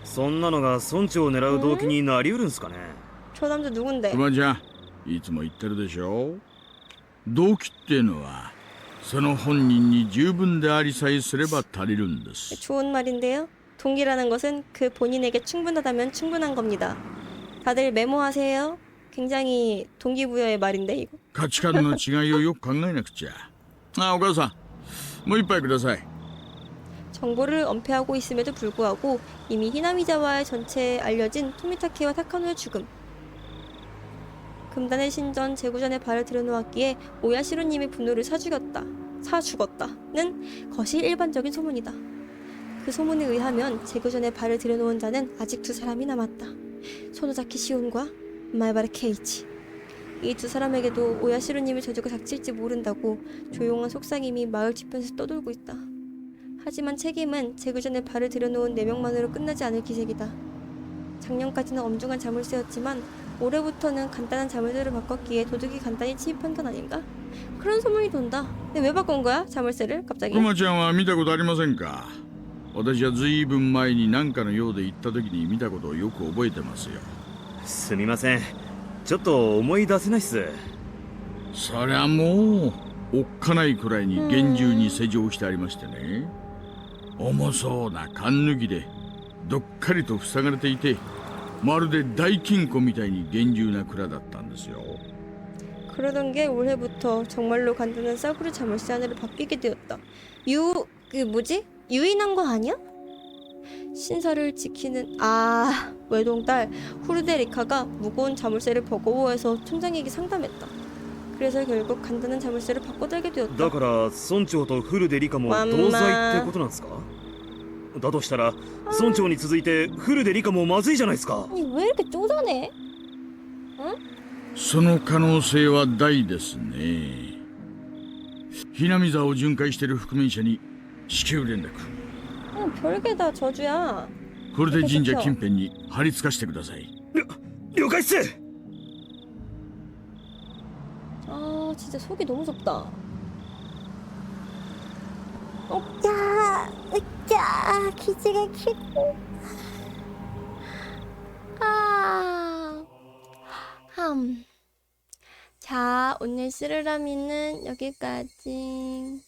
そんなのが村長を狙う動機になりうるんすかね。 저 남자 누군데? クマちゃんいつも言ってるでしょ。動機ってのはその本人に十分でありさえすれば足りるんです。 좋은 말인데요. 동기라는 것은 그 본인에게 충분하다면 충분한 겁니다. 다들 메모하세요. 굉장히 동기부여의 말인데 이거. 価値観の違いをよく考えなくちゃ。あ、お母さんもう一杯ください。 정보를 엄폐하고 있음에도 불구하고 이미 히나미자와의 전체에 알려진 토미타케와 타카노의 죽음. 금단의 신전 재구전에 발을 들여놓았기에 오야시로님의 분노를 사죽었다는 것이 일반적인 소문이다. 그 소문에 의하면 재구전에 발을 들여놓은 자는 아직 두 사람이 남았다. 소노자키 시온과 마에바라 케이치. 이 두 사람에게도 오야시로님의 저주가 닥칠지 모른다고 조용한 속삭임이 마을 뒤편에서 떠돌고 있다. 하지만 책임은 재구전에 발을 들여놓은 4명만으로 끝나지 않을 기색이다. 작년까지는 엄중한 자물쇠였지만 올해부터는 간단한 자물쇠로 바꿨기에 도둑이 간단히 침입한 건 아닌가? 그런 소문이 돈다. 근데 왜 바꾼 거야? 자물쇠를 갑자기? クマちゃんは見たことありませんか？私はずいぶん前に何かの用で行った時に見たことをよく覚えてますよ。すみません。ちょっと思い出せないっす。そりゃもうおっかないくらいに厳重に施錠してありましてね、重そうな缶抜きでどっかりと塞がれていて、まるで大金庫みたいに厳重な蔵だったんですよ。 그러던 게 올해부터 정말로 간단한 싸구려 자물쇠 하나로 바뀌게 되었다. 유인한 거 아니야? 신사를 지키는 외동딸 후르데리카가 무거운 자물쇠를 버거워해서 총장에게 상담했다. 그래서 결국 간단한 자물쇠를 바꿔달게 되었다. だから村長とフルデリカもまんま同罪ってことなんですか？だとしたら村長に続いてフルデリカもまずいじゃないですか。 아니 왜 이렇게 쪼잔해? その可能性は大ですね。ひなみ座を巡回している覆面者に至急連絡。 그냥 별게 다 저주야. これで神社近辺に張り付かしてください。了解っす。 진짜 속이 너무 좁다. 으짜, 기지개 키고. 자, 오늘 쓰르라미는 여기까지.